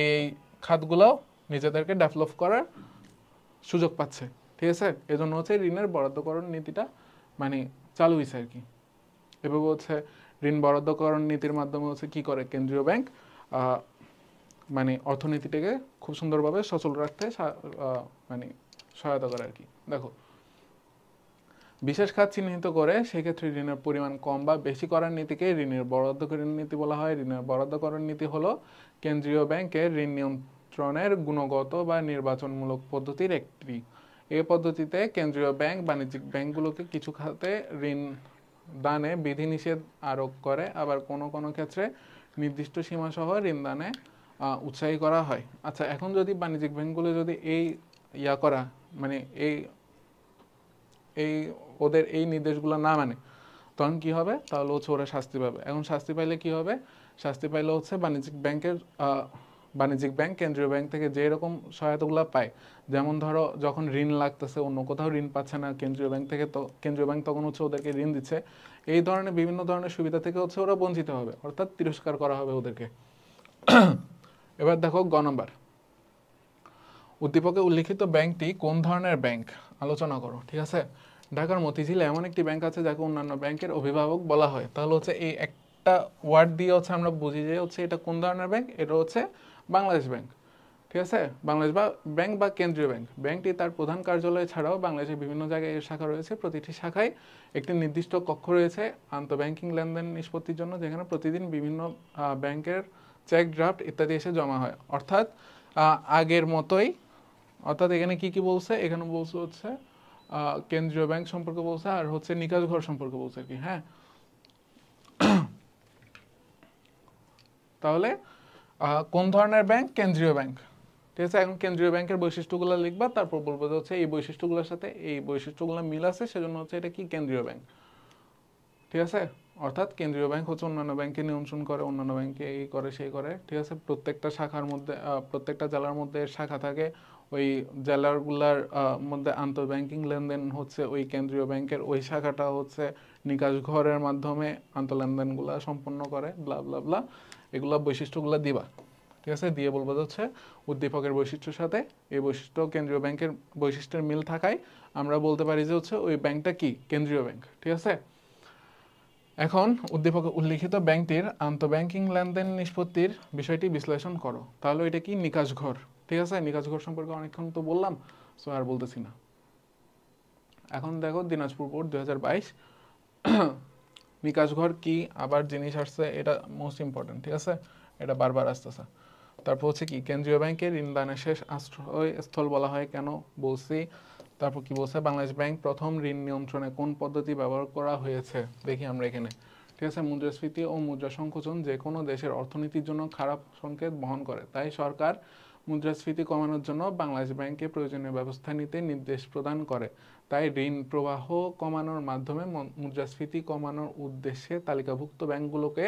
এই খাতগুলোও নিজেদেরকে ডেভেলপ করার সুযোগ পাচ্ছে, ঠিক আছে? এজন্য হচ্ছে ঋণের বরাদ্দকরণ নীতিটা মানে চালু হয়েছে আর কি। এভাবে হচ্ছে ঋণ বরাদ্দকরণ নীতির মাধ্যমে হচ্ছে কি করে কেন্দ্রীয় ব্যাংক মানে অর্থনীতিটাকে খুব সুন্দরভাবে সচল রাখতে মানে সহায়তা করে আর কি। দেখো, বিশেষ খাত চিহ্নিত করে সেক্ষেত্রে ঋণের পরিমাণ কম বা বেশি করার নীতিকে ঋণের বরাদ্দকরণ নীতি বলা হয়। ঋণের বরাদ্দকরণ নীতি হলো কেন্দ্রীয় ব্যাংকের ঋণ নিয়ন্ত্রণের গুণগত বা নির্বাচনমূলক পদ্ধতির একটি। এই পদ্ধতিতে কেন্দ্রীয় ব্যাংক বাণিজ্যিক ব্যাংকগুলোকে কিছু খাতে ঋণ দানে বিধিনিষেধ আরোপ করে, আবার কোনো কোনো ক্ষেত্রে নির্দিষ্ট সীমাসহ ঋণ দানে উৎসাহী করা হয়। আচ্ছা, এখন যদি বাণিজ্যিক ব্যাংকগুলো যদি এই করা মানে এই ওদের এই নির্দেশগুলো না মানে, তখন কি হবে? তাহলে হচ্ছে ওরা শাস্তি পাবে। এখন শাস্তি পাইলে কি হবে? শাস্তি পাইলে হচ্ছে বাণিজ্যিক ব্যাংকের বাণিজ্যিক ব্যাংক কেন্দ্রীয় ব্যাংক থেকে যে রকম সহায়তাগুলো পায়, যেমন ধরো যখন ঋণ লাগতেছে, অন্য কোথাও ঋণ পাচ্ছে না কেন্দ্রীয় ব্যাংক থেকে, তো কেন্দ্রীয় ব্যাংক তখন হচ্ছে ওদেরকে ঋণ দিচ্ছে, এই ধরনের বিভিন্ন ধরনের সুবিধা থেকে হচ্ছে ওরা বঞ্চিত হবে, অর্থাৎ তিরস্কার করা হবে ওদেরকে। এবার দেখো গ নম্বর, উদ্দীপকে উল্লিখিত ব্যাংকটি কোন ধরনের ব্যাংক আলোচনা করো। ঠিক আছে, ঢাকার মতিঝিলে এমন একটি ব্যাংক আছে যাকে অন্যান্য ব্যাংকের অভিভাবক বলা হয়। তাহলে হচ্ছে এই একটা ওয়ার্ড দিয়ে হচ্ছে আমরা বুঝি যে হচ্ছে এটা কোন ধরনের ব্যাংক, এটা হচ্ছে বাংলাদেশ ব্যাংক। ঠিক আছে, বাংলাদেশ ব্যাংক বা কেন্দ্রীয় ব্যাংক। ব্যাংকটি তার প্রধান কার্যালয় ছাড়াও বাংলাদেশের বিভিন্ন জায়গায় এর শাখা রয়েছে। প্রতিটি শাখায় একটি নির্দিষ্ট কক্ষ রয়েছে আন্তঃব্যাংকিং লেনদেন নিষ্পত্তির জন্য, যেখানে প্রতিদিন বিভিন্ন ব্যাংকের চেক, ড্রাফট ইত্যাদি এসে জমা হয়। অর্থাৎ আগের মতোই, অর্থাৎ এখানে কি কি বলছে, এখানে বলছে হচ্ছে কেন্দ্রীয় ব্যাংক সম্পর্কে বলছে, আর হচ্ছে নিকাশ ঘর সম্পর্কে বলছে আর কি। হ্যাঁ, তাহলে কোন ধরনের ব্যাংক, কেন্দ্রীয় ব্যাংক। ঠিক আছে, এখন কেন্দ্রীয় ব্যাংকের বৈশিষ্ট্যগুলো লিখবা, তারপর বলবো যে হচ্ছে এই বৈশিষ্ট্যগুলোর সাথে এই বৈশিষ্ট্যগুলো মিল আছে, সেজন্য হচ্ছে এটা কি কেন্দ্রীয় ব্যাংক। ঠিক আছে, অর্থাৎ কেন্দ্রীয় ব্যাংক হচ্ছে অন্যান্য ব্যাংকে নিয়ন্ত্রণ করে, অন্যান্য ব্যাংকে এই করে সেই করে। ঠিক আছে, প্রত্যেকটা শাখার মধ্যে প্রত্যেকটা জেলার মধ্যে শাখা থাকে, ওই জেলাগুলার মধ্যে আন্তঃব্যাংকিং লেনদেন হচ্ছে ওই কেন্দ্রীয় ব্যাংকের ওই শাখাটা হচ্ছে নিকাশ ঘরের মাধ্যমে আন্তঃলেনদেনগুলো সম্পন্ন করে, ব্লা ব্লা ব্লা, এগুলা বৈশিষ্ট্যগুলো দিবা। ঠিক আছে, দিয়ে বলবো হচ্ছে উদ্দীপকের বৈশিষ্ট্যের সাথে এই বৈশিষ্ট্য কেন্দ্রীয় ব্যাংকের বৈশিষ্ট্যের মিল থাকায় আমরা বলতে পারি যে হচ্ছে ওই ব্যাংকটা কি কেন্দ্রীয় ব্যাংক। ঠিক আছে, এখন উদ্দীপকে উল্লিখিত ব্যাংকটির আন্তঃব্যাংকিং লেনদেন নিষ্পত্তির বিষয়টি বিশ্লেষণ করো। তাহলে এটা কি নিকাশ ঘর। ঠিক আছে, নিকাশ ঘর সম্পর্কে অনেকক্ষণ তো বললাম, সো আর বলতেছি না। এখন দেখো দিনাজপুর বোর্ড 2022 নিকাশ ঘর কি আবার জিনিস আসছে, এটা মোস্ট ইম্পর্টেন্ট। ঠিক আছে, এটা বারবার আসতেছে। তারপর হচ্ছে কি কেন্দ্রীয় ব্যাংকের ঋণদানের শেষ আশ্রয়স্থল বলা হয় কেন, বলছি। তারপর কি বলছে, বাংলাদেশ ব্যাংক প্রথম ঋণ নিয়ন্ত্রণে কোন পদ্ধতি ব্যবহার করা হয়েছে, দেখি আমরা এখানে। ঠিক আছে, মুদ্রাস্ফীতি ও মুদ্রা সংকোচন যে কোনো দেশের অর্থনীতির জন্য খারাপ সংকেত বহন করে, তাই সরকার মুদ্রাস্ফীতি কমানোর জন্য বাংলাদেশ ব্যাংককে প্রয়োজনীয় ব্যবস্থা নিতে নির্দেশ প্রদান করে। তাই ঋণ প্রবাহ কমানোর মাধ্যমে মুদ্রাস্ফীতি কমানোর উদ্দেশ্যে তালিকাভুক্ত ব্যাংকগুলোকে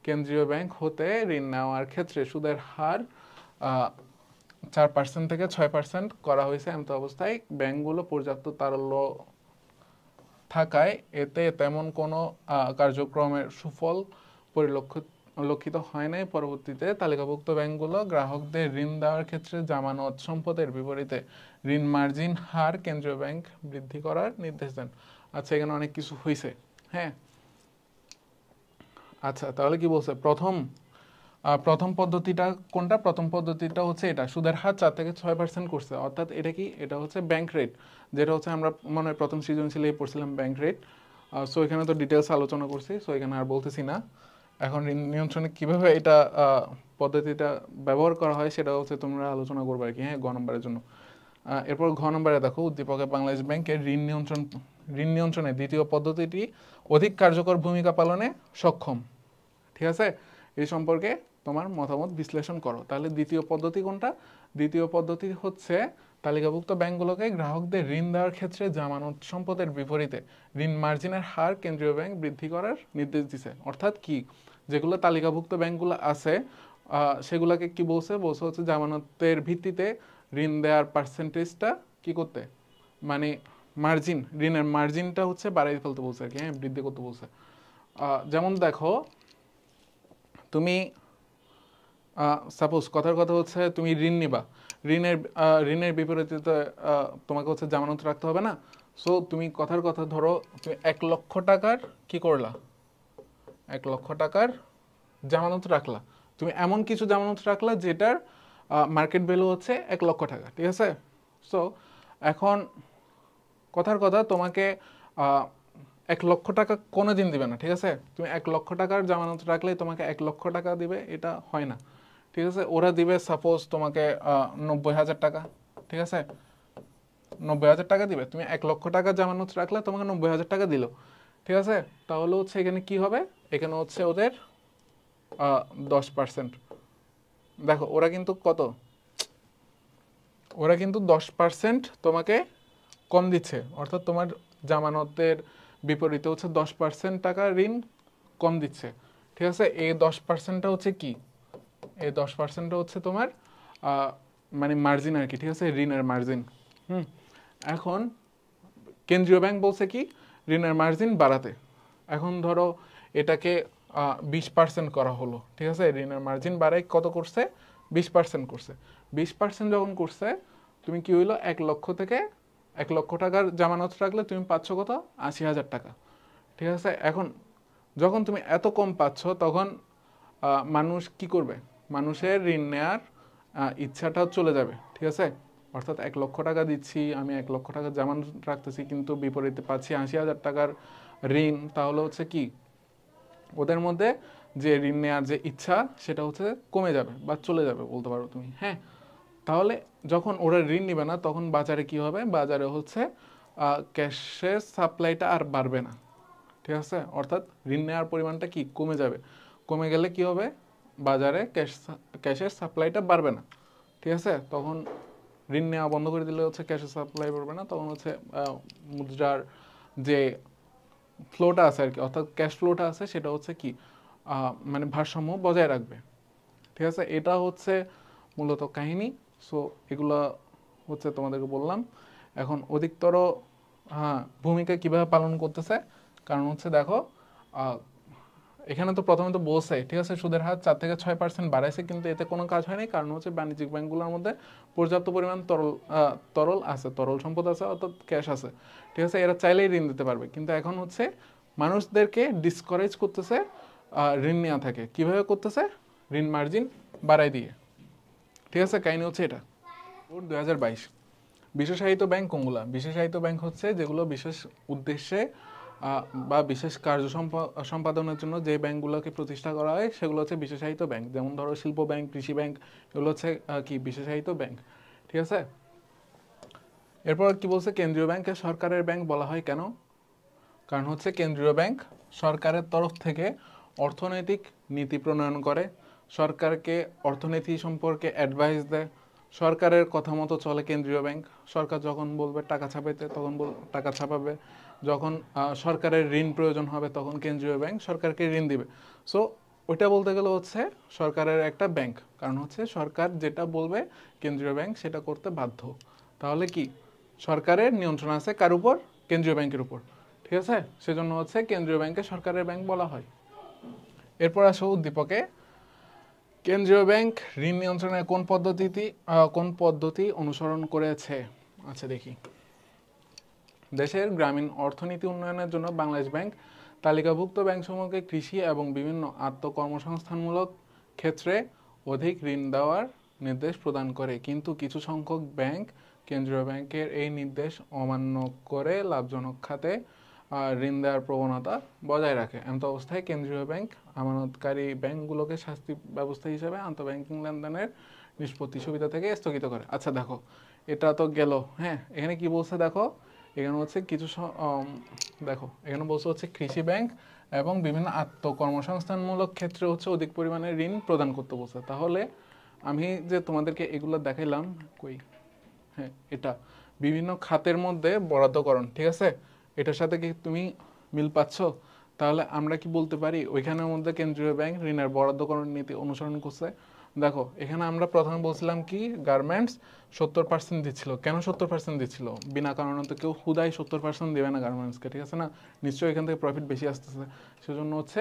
কেন্দ্রীয় ব্যাংক হতে ঋণ নেওয়ার ক্ষেত্রে সুদের হার 4% থেকে 6% করা হয়েছে। এমত অবস্থায় ব্যাংকগুলো পর্যাপ্ত তারল্য থাকায় এতে তেমন কোনো কার্যক্রমের সুফল পরিলক্ষিত হয় নাই। পরবর্তীতে তালিকাভুক্ত ব্যাংকগুলো গ্রাহকদের ঋণ দেওয়ার ক্ষেত্রে জামানত সম্পদের বিপরীতে ঋণ মার্জিন হার কেন্দ্রীয় ব্যাংক বৃদ্ধি করার নির্দেশ দেন। আচ্ছা, এখানে অনেক কিছু হয়েছে। হ্যাঁ, আচ্ছা, তাহলে কি বলছে, প্রথম পদ্ধতিটা কোনটা, প্রথম পদ্ধতিটা হচ্ছে এটা, সুদের হার 4 থেকে 6% করছে। অর্থাৎ এটা কি, এটা হচ্ছে ব্যাংক রেট, যেটা হচ্ছে আমরা মনে হয় প্রথম সৃজনশীলে পড়ছিলাম ব্যাংক রেট। সো এখানে তো ডিটেলস আলোচনা করছি, সো এখানে আর বলতেছি না। এখন ঋণ নিয়ন্ত্রণে কীভাবে এটা পদ্ধতিটা ব্যবহার করা হয় সেটা হচ্ছে তোমরা আলোচনা করবে আর কি। হ্যাঁ, গ নম্বরের জন্য। এরপর ঘ নম্বরে দেখো, উদ্দীপকে বাংলাদেশ ব্যাংকের ঋণ নিয়ন্ত্রণে দ্বিতীয় পদ্ধতিটি অধিক কার্যকর ভূমিকা পালনে সক্ষম। ঠিক আছে, এই সম্পর্কে তোমার মতামত বিশ্লেষণ করো। তাহলে দ্বিতীয় পদ্ধতি কোনটা, দ্বিতীয় পদ্ধতি হচ্ছে তালিকাভুক্ত ব্যাংকগুলোকে গ্রাহকদের ঋণ দেওয়ার ক্ষেত্রে জামানত সম্পদের বিপরীতে ঋণ মার্জিনের হার কেন্দ্রীয় ব্যাংক বৃদ্ধি করার নির্দেশ দিছে। অর্থাৎ কি, যেগুলো তালিকাভুক্ত ব্যাংকগুলো আছে সেগুলোকে কি বলছে, হচ্ছে জামানতের ভিত্তিতে ঋণ দেওয়ার পার্সেন্টেজটা কি করতে, মানে মার্জিন, ঋণের মার্জিনটা হচ্ছে বাড়াই ফেলতে বলছে আর কি। হ্যাঁ, বৃদ্ধি করতে বলছে। যেমন দেখো, তুমি সাপোজ কথার কথা হচ্ছে তুমি ঋণ নিবা, ঋণের বিপরীতে তোমাকে হচ্ছে জামানত রাখতে হবে না। সো তুমি কথার কথা ধরো তুমি 1 লক্ষ টাকার কি করলা, 1 লক্ষ টাকার জামানত রাখলা। তুমি এমন কিছু জামানত রাখলা যেটার মার্কেট ভ্যালু হচ্ছে 1 লক্ষ টাকা। ঠিক আছে, সো এখন কথার কথা তোমাকে 1 লক্ষ টাকা কোনো দিন দিবে না। ঠিক আছে, তুমি 1 লক্ষ টাকার জামানত রাখলে তোমাকে 1 লক্ষ টাকা দিবে, এটা হয় না। ঠিক আছে, ওরা দিবে সাপোজ তোমাকে 90,000 টাকা। ঠিক আছে, 90,000 টাকা দিবে, তুমি 1 লক্ষ টাকা জামানত রাখলে তোমাকে 90,000 টাকা দিল। ঠিক আছে, তাহলে হচ্ছে এখানে কি হবে, এখানে হচ্ছে ওদের 10%। দেখো ওরা কিন্তু কত, ওরা কিন্তু 10% তোমাকে কম দিচ্ছে, অর্থাৎ তোমার জামানতের বিপরীতে হচ্ছে 10% টাকা ঋণ কম দিচ্ছে। ঠিক আছে, এই 10%টা হচ্ছে কি, এই 10% হচ্ছে তোমার মানে মার্জিন আর কি, ঠিক আছে, ঋণের মার্জিন। এখন কেন্দ্রীয় ব্যাংক বলছে কি ঋণের মার্জিন বাড়াতে। এখন ধরো এটাকে 20% করা হলো, ঠিক আছে, ঋণের মার্জিন বাড়াই কত করছে, 20% করছে। 20% যখন করছে, তুমি কি হইলো 1 লক্ষ থেকে 1 লক্ষ টাকার জামানত রাখলে তুমি পাচ্ছ কত, 80,000 টাকা, ঠিক আছে। এখন যখন তুমি এত কম পাচ্ছ তখন মানুষ কি করবে, মানুষের ঋণ নেয়ার ইচ্ছাটাও চলে যাবে, ঠিক আছে। অর্থাৎ 1 লক্ষ টাকা দিচ্ছি, আমি 1 লক্ষ টাকা জামানত রাখতেছি, কিন্তু বিপরীতে পাচ্ছি 80,000 টাকার ঋণ, তাহলে হচ্ছে কি ওদের মধ্যে যে ঋণ নেওয়ার যে ইচ্ছা সেটা হচ্ছে কমে যাবে বা চলে যাবে বলতে পারো তুমি, হ্যাঁ। তাহলে যখন ওরা ঋণ নিবে না তখন বাজারে কি হবে, বাজারে হচ্ছে ক্যাশের সাপ্লাইটা আর বাড়বে না, ঠিক আছে। অর্থাৎ ঋণ নেওয়ার পরিমাণটা কি কমে যাবে, কমে গেলে কি হবে, বাজারে ক্যাশের সাপ্লাইটা বাড়বে না, ঠিক আছে। তখন ঋণ নেওয়া বন্ধ করে দিলে হচ্ছে ক্যাশের সাপ্লাই বাড়বে না, তখন হচ্ছে মুদ্রার যে ফ্লোটা আছে আর কি, অর্থাৎ ক্যাশ ফ্লোটা আছে সেটা হচ্ছে কি মানে ভারসাম্য বজায় রাখবে, ঠিক আছে। এটা হচ্ছে মূলত কাহিনী। সো এগুলা হচ্ছে তোমাদেরকে বললাম। এখন অধিকতর ভূমিকা কিভাবে পালন করতেছে, কারণ হচ্ছে দেখো এখানে তো প্রথমে তো বলছে, ঠিক আছে, সুদের হার 4 থেকে 6% বাড়াইছে, কিন্তু এতে কোনো কাজ হয়নি, কারণ হচ্ছে বাণিজ্যিক ব্যাংকগুলোর মধ্যে পর্যাপ্ত পরিমাণ তরল আছে, তরল সম্পদ আছে, অর্থাৎ ক্যাশ আছে, ঠিক আছে, এরা চাইলেই ঋণ দিতে পারবে। কিন্তু এখন হচ্ছে মানুষদেরকে ডিসকারেজ করতেছে ঋণ নেওয়া থাকে, কিভাবে করতেছে, ঋণ মার্জিন বাড়াই দিয়ে, ঠিক আছে। কাহিনী হচ্ছে এটা। 2022 বিশেষায়িত ব্যাংক কোনগুলা, বিশেষায়িত ব্যাংক হচ্ছে যেগুলো বিশেষ উদ্দেশ্যে বা বিশেষ কার্য সম্পাদনের জন্য যে ব্যাংকগুলোকে প্রতিষ্ঠা করা হয় সেগুলো হচ্ছে বিশেষায়িত ব্যাংক। যেমন ধরো শিল্প ব্যাংক, কৃষি ব্যাংক, এগুলো হচ্ছে কি বিশেষায়িত ব্যাংক, ঠিক আছে। এরপর কি বলছে, কেন্দ্রীয় ব্যাংককে সরকারের ব্যাংক বলা হয় কেন, কারণ হচ্ছে কেন্দ্রীয় ব্যাংক সরকারের তরফ থেকে অর্থনৈতিক নীতি প্রণয়ন করে, সরকারকে অর্থনীতি সম্পর্কে অ্যাডভাইস দেয়, সরকারের কথা মতো চলে কেন্দ্রীয় ব্যাংক। সরকার যখন বলবে টাকা ছাপাইতে তখন টাকা ছাপাবে, যখন সরকারের ঋণ প্রয়োজন হবে তখন কেন্দ্রীয় ব্যাংক সরকারকে ঋণ দিবে। সো ওইটা বলতে গেলে হচ্ছে সরকারের একটা ব্যাংক, কারণ হচ্ছে সরকার যেটা বলবে কেন্দ্রীয় ব্যাংক সেটা করতে বাধ্য। তাহলে কি সরকারের নিয়ন্ত্রণ আছে কার উপর, কেন্দ্রীয় ব্যাংকের উপর, ঠিক আছে। সেজন্য হচ্ছে কেন্দ্রীয় ব্যাংকে সরকারের ব্যাংক বলা হয়। এরপর আসো উদ্দীপকে, কেন্দ্রীয় ব্যাংক ঋণ নিয়ন্ত্রণের কোন পদ্ধতি অনুসরণ করেছে। আচ্ছা দেখি, দেশের গ্রামীণ অর্থনীতি উন্নয়নের জন্য বাংলাদেশ ব্যাংক তালিকাভুক্ত ব্যাংকসমূহকে কৃষি এবং বিভিন্ন আত্মকর্মসংস্থানমূলক ক্ষেত্রে অধিক ঋণ দেওয়ার নির্দেশ প্রদান করে, কিন্তু কিছু সংখ্যক ব্যাংক কেন্দ্রীয় ব্যাংকের এই নির্দেশ অমান্য করে লাভজনক খাতে ঋণ দেওয়ার প্রবণতা বজায় রাখে। এমত অবস্থায় কেন্দ্রীয় ব্যাংক আমানতকারী ব্যাংকগুলোকে শাস্তি ব্যবস্থা হিসেবে আন্তঃব্যাংকিং লেনদেনের নিষ্পত্তি সুবিধা থেকে স্থগিত করে। আচ্ছা দেখো, এটা তো গেল, হ্যাঁ। এখানে কি বলছে দেখো, এখানে হচ্ছে কিছু দেখো এখানে বলছে হচ্ছে কৃষি ব্যাংক এবং বিভিন্ন আত্মকর্মসংস্থানমূলক ক্ষেত্রে হচ্ছে অধিক পরিমাণে ঋণ প্রদান করতে বলছে। তাহলে আমি যে তোমাদেরকে এগুলো দেখাইলাম, কই, হ্যাঁ, এটা বিভিন্ন খাতের মধ্যে বরাদ্দকরণ, ঠিক আছে, এটার সাথে কি তুমি মিল পাচ্ছ? তাহলে আমরা কি বলতে পারি ওইখানের মধ্যে কেন্দ্রীয় ব্যাংক ঋণের বরাদ্দকরণ নীতি অনুসরণ করছে। দেখো এখানে আমরা প্রথমে বলছিলাম কি গার্মেন্টস 70% দিচ্ছিল, কেন 70% দিচ্ছিল, বিনা কারণে তো কেউ হুদাই 70% দেবে না গার্মেন্টসকে, ঠিক আছে না, নিশ্চয়ই এখান থেকে প্রফিট বেশি আসতেছে, সেজন্য হচ্ছে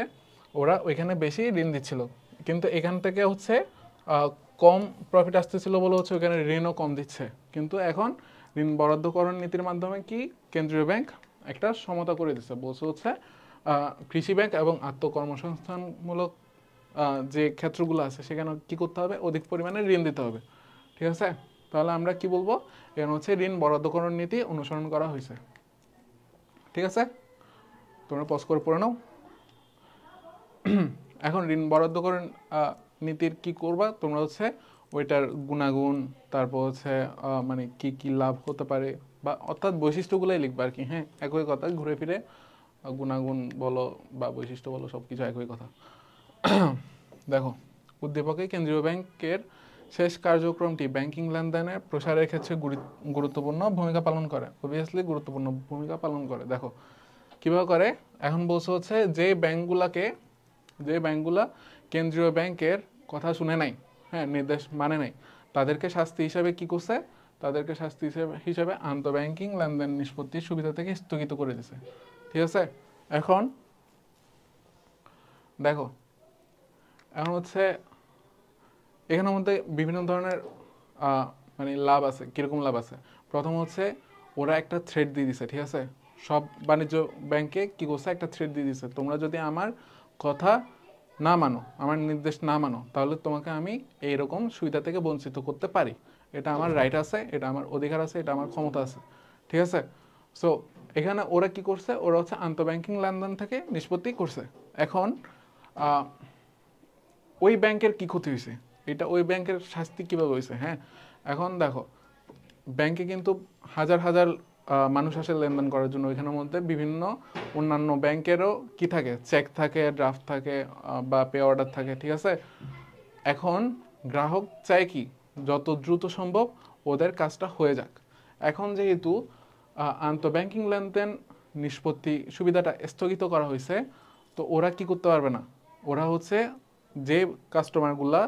ওরা ওইখানে বেশি ঋণ দিচ্ছিল। কিন্তু এখান থেকে হচ্ছে কম প্রফিট আসতেছিল বলে হচ্ছে ওইখানে ঋণও কম দিচ্ছে। কিন্তু এখন ঋণ বরাদ্দকরণ নীতির মাধ্যমে কি কেন্দ্রীয় ব্যাংক একটা সমতা করে দিচ্ছে, বলছে হচ্ছে কৃষি ব্যাংক এবং আত্মকর্মসংস্থানমূলক যে ক্ষেত্রগুলো আছে সেখানে কি করতে হবে, অধিক পরিমাণে ঋণ দিতে হবে, ঠিক আছে। তাহলে আমরা কি বলবো, এখানে হচ্ছে ঋণ বরাদ্দকরণ নীতি অনুসরণ করা হয়েছে, ঠিক আছে। তোমরা পজ করে পড়ে নাও। এখন ঋণ বরাদ্দকরণ নীতির কি করবা তোমরা, হচ্ছে ওইটার গুণাগুণ, তারপর হচ্ছে মানে কি কি লাভ হতে পারে, বা অর্থাৎ বৈশিষ্ট্যগুলোই লিখবা আর কি, হ্যাঁ, একই কথা, ঘুরে ফিরে গুণাগুণ বলো বা বৈশিষ্ট্য বলো সবকিছু একই কথা। দেখো উদ্দীপকে কেন্দ্রীয় ব্যাংকের শেষ কার্যক্রমটি ব্যাংকিং লেনদেনের প্রসারের ক্ষেত্রে গুরুত্বপূর্ণ ভূমিকা পালন করে, অবভিয়াসলি গুরুত্বপূর্ণ ভূমিকা পালন করে। দেখো কিভাবে করে, এখন বলছে হচ্ছে যে ব্যাংকগুলা কেন্দ্রীয় ব্যাংকের কথা শুনে নাই, হ্যাঁ নির্দেশ মানে নাই, তাদেরকে শাস্তি হিসাবে কি করছে, তাদেরকে শাস্তি হিসাবে আন্তঃব্যাংকিং লেনদেন নিষ্পত্তির সুবিধা থেকে স্থগিত করে দিছে। ঠিক আছে, এখন দেখো, এখন হচ্ছে এখানের মধ্যে বিভিন্ন ধরনের মানে লাভ আছে। কিরকম লাভ আছে? প্রথম হচ্ছে ওরা একটা থ্রেড দিয়ে দিছে, ঠিক আছে, সব বাণিজ্য ব্যাংকে কি করছে, একটা থ্রেড দিয়ে দিছে, তোমরা যদি আমার কথা না মানো, আমার নির্দেশ না মানো, তাহলে তোমাকে আমি এইরকম সুবিধা থেকে বঞ্চিত করতে পারি। এটা আমার রাইট আছে, এটা আমার অধিকার আছে, এটা আমার ক্ষমতা আছে। ঠিক আছে, সো এখানে ওরা কি করছে, ওরা হচ্ছে আন্তঃব্যাংকিং লেনদেন থেকে নিষ্পত্তি করছে। এখন ওই ব্যাংকের কি ক্ষতি হয়েছে, এটা ওই ব্যাংকের শাস্তি কিভাবে হয়েছে? হ্যাঁ, এখন দেখো, ব্যাংকে কিন্তু হাজার হাজার মানুষ আসে লেনদেন করার জন্য। ওইখানের মধ্যে বিভিন্ন অন্যান্য ব্যাংকেরও কি থাকে, চেক থাকে, ড্রাফট থাকে, বা পে অর্ডার থাকে। ঠিক আছে, এখন গ্রাহক চায় কি যত দ্রুত সম্ভব ওদের কাজটা হয়ে যাক। এখন যেহেতু আন্তঃব্যাংকিং লেনদেন নিষ্পত্তি সুবিধাটা স্থগিত করা হয়েছে, তো ওরা কি করতে পারবে না, ওরা হচ্ছে যে কাস্টমারগুলা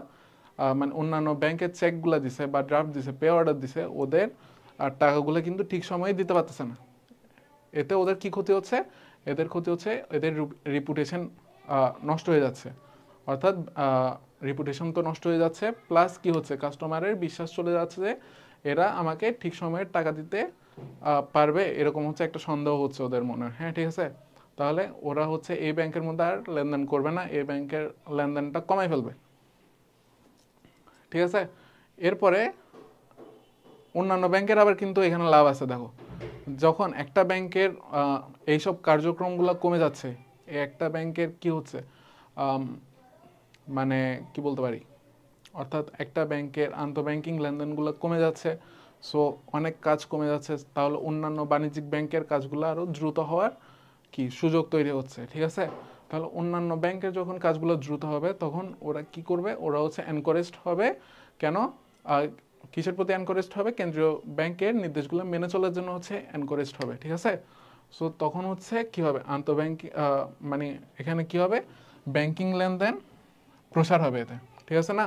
মানে অন্যান্য ব্যাংকের চেকগুলা দিছে বা ড্রাফট দিছে, পে অর্ডার দিছে, ওদের টাকাগুলো কিন্তু ঠিক সময়ে দিতে পারতেছে না। এতে ওদের কি ক্ষতি হচ্ছে? এদের ক্ষতি হচ্ছে, এদের রিপুটেশন নষ্ট হয়ে যাচ্ছে। অর্থাৎ রিপুটেশন তো নষ্ট হয়ে যাচ্ছে, প্লাস কি হচ্ছে, কাস্টমারের বিশ্বাস চলে যাচ্ছে যে এরা আমাকে ঠিক সময়ে টাকা দিতে পারবে, এরকম হচ্ছে একটা সন্দেহ হচ্ছে ওদের মনে। হ্যাঁ, ঠিক আছে, তাহলে ওরা হচ্ছে এই ব্যাংকের মধ্যে আর লেনদেন করবে না, এই ব্যাংকের লেনদেনটা কমাই ফেলবে। ঠিক আছে, এরপরে অন্যান্য ব্যাংকের আবার কিন্তু এখানে লাভ আছে। দেখো, যখন একটা ব্যাংকের এইসব কার্যক্রমগুলো কমে যাচ্ছে, একটা ব্যাংকের কি হচ্ছে, মানে কি বলতে পারি, অর্থাৎ একটা ব্যাংকের আন্তঃব্যাংকিং লেনদেনগুলো কমে যাচ্ছে, সো অনেক কাজ কমে যাচ্ছে, তাহলে অন্যান্য বাণিজ্যিক ব্যাংকের কাজগুলো আরও দ্রুত হওয়ার কি সুযোগ তৈরি হচ্ছে। ঠিক আছে, তাহলে অন্যান্য ব্যাংকের যখন কাজগুলো দ্রুত হবে, তখন ওরা কি করবে, ওরা হচ্ছে এনকারেজড হবে। কেন? কিসের প্রতি এনকারেজড হবে? কেন্দ্রীয় ব্যাংকের নির্দেশগুলো মেনে চলার জন্য হচ্ছে এনকারেজড হবে। ঠিক আছে, সো তখন হচ্ছে কি হবে, আন্তঃব্যাংক মানে এখানে কি হবে, ব্যাংকিং লেনদেন প্রসার হবে এতে। ঠিক আছে না,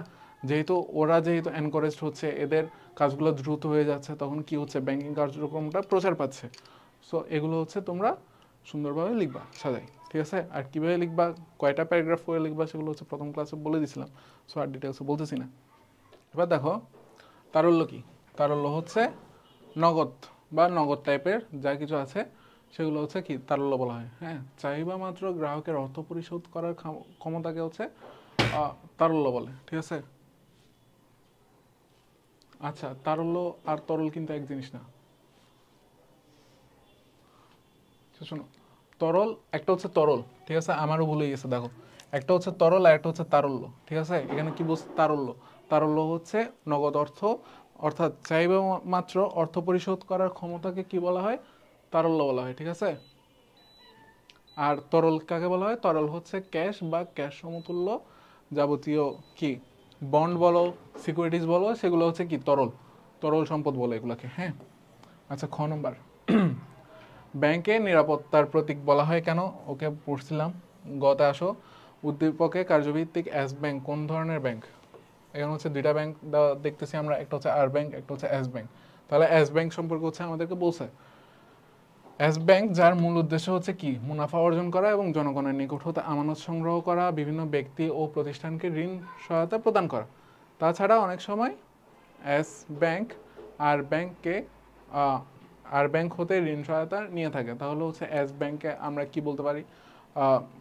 যেহেতু এনকারেজড হচ্ছে, এদের কাজগুলো দ্রুত হয়ে যাচ্ছে, তখন কি হচ্ছে, ব্যাংকিং কার্যক্রমটা প্রচার পাচ্ছে। সো এগুলো হচ্ছে তোমরা সুন্দরভাবে লিখবা সাজাই। ঠিক আছে, আর কীভাবে লিখবা, কয়টা প্যারাগ্রাফ করে লিখবা, সেগুলো হচ্ছে প্রথম ক্লাসে বলে দিয়েছিলাম, সো আর ডিটেলসে বলতেছি না। এবার দেখো, তারল্য কি? তারল্য হচ্ছে নগদ বা নগদ টাইপের যা কিছু আছে সেগুলো হচ্ছে কি তারল্য বলা হয়। হ্যাঁ, চাহিদা মাত্র গ্রাহকের অর্থ পরিশোধ করার ক্ষমতাকে হচ্ছে তারল্য বলে। ঠিক আছে, আচ্ছা, তারল্য আর তরল কিন্তু এক জিনিস না। শোনো, তরল একটা হচ্ছে তরল, ঠিক আছে, আমারও ভুলে গেছে। দেখো, একটা হচ্ছে তরল আর একটা হচ্ছে তারল্য। ঠিক আছে, এখানে কি বলছে, তারল্য। তারল্য হচ্ছে নগদ অর্থ, অর্থাৎ চাইবা মাত্র অর্থ পরিশোধ করার ক্ষমতাকে কি বলা হয়, তারল্য বলা হয়। ঠিক আছে, আর তরল কাকে বলা হয়? তরল হচ্ছে ক্যাশ বা ক্যাশ সমতুল্য যাবতীয় কি বন্ড বলো, সিকিউরিটিজ বলো, সেগুলো হচ্ছে কি তরল, তরল সম্পদ বলে এগুলাকে। হ্যাঁ, আচ্ছা, খ নম্বর, ব্যাংকে নিরাপত্তার প্রতীক বলা হয় কেন? ওকে পড়ছিলাম, গতে আসো। উদ্দীপকে কার্যভিত্তিক এস ব্যাংক কোন ধরনের ব্যাংক? এখানে হচ্ছে দুইটা ব্যাংক দেখতেছি আমরা, একটা হচ্ছে আর ব্যাংক, একটা হচ্ছে এস ব্যাংক। তাহলে এস ব্যাংক সম্পর্কে হচ্ছে আমাদেরকে বলছে, এস ব্যাংক যার মূল উদ্দেশ্য হচ্ছে কি মুনাফা অর্জন করা এবং জনগণের নিকট হতে আমানত সংগ্রহ করা, বিভিন্ন ব্যক্তি ও প্রতিষ্ঠানকে ঋণ সহায়তা প্রদান করা। তাছাড়া অনেক সময় এস ব্যাংক আর ব্যাংককে আর ব্যাংক হতে ঋণ সহায়তা নিয়ে থাকে। তাহলে হচ্ছে এস ব্যাংকে আমরা কি বলতে পারি,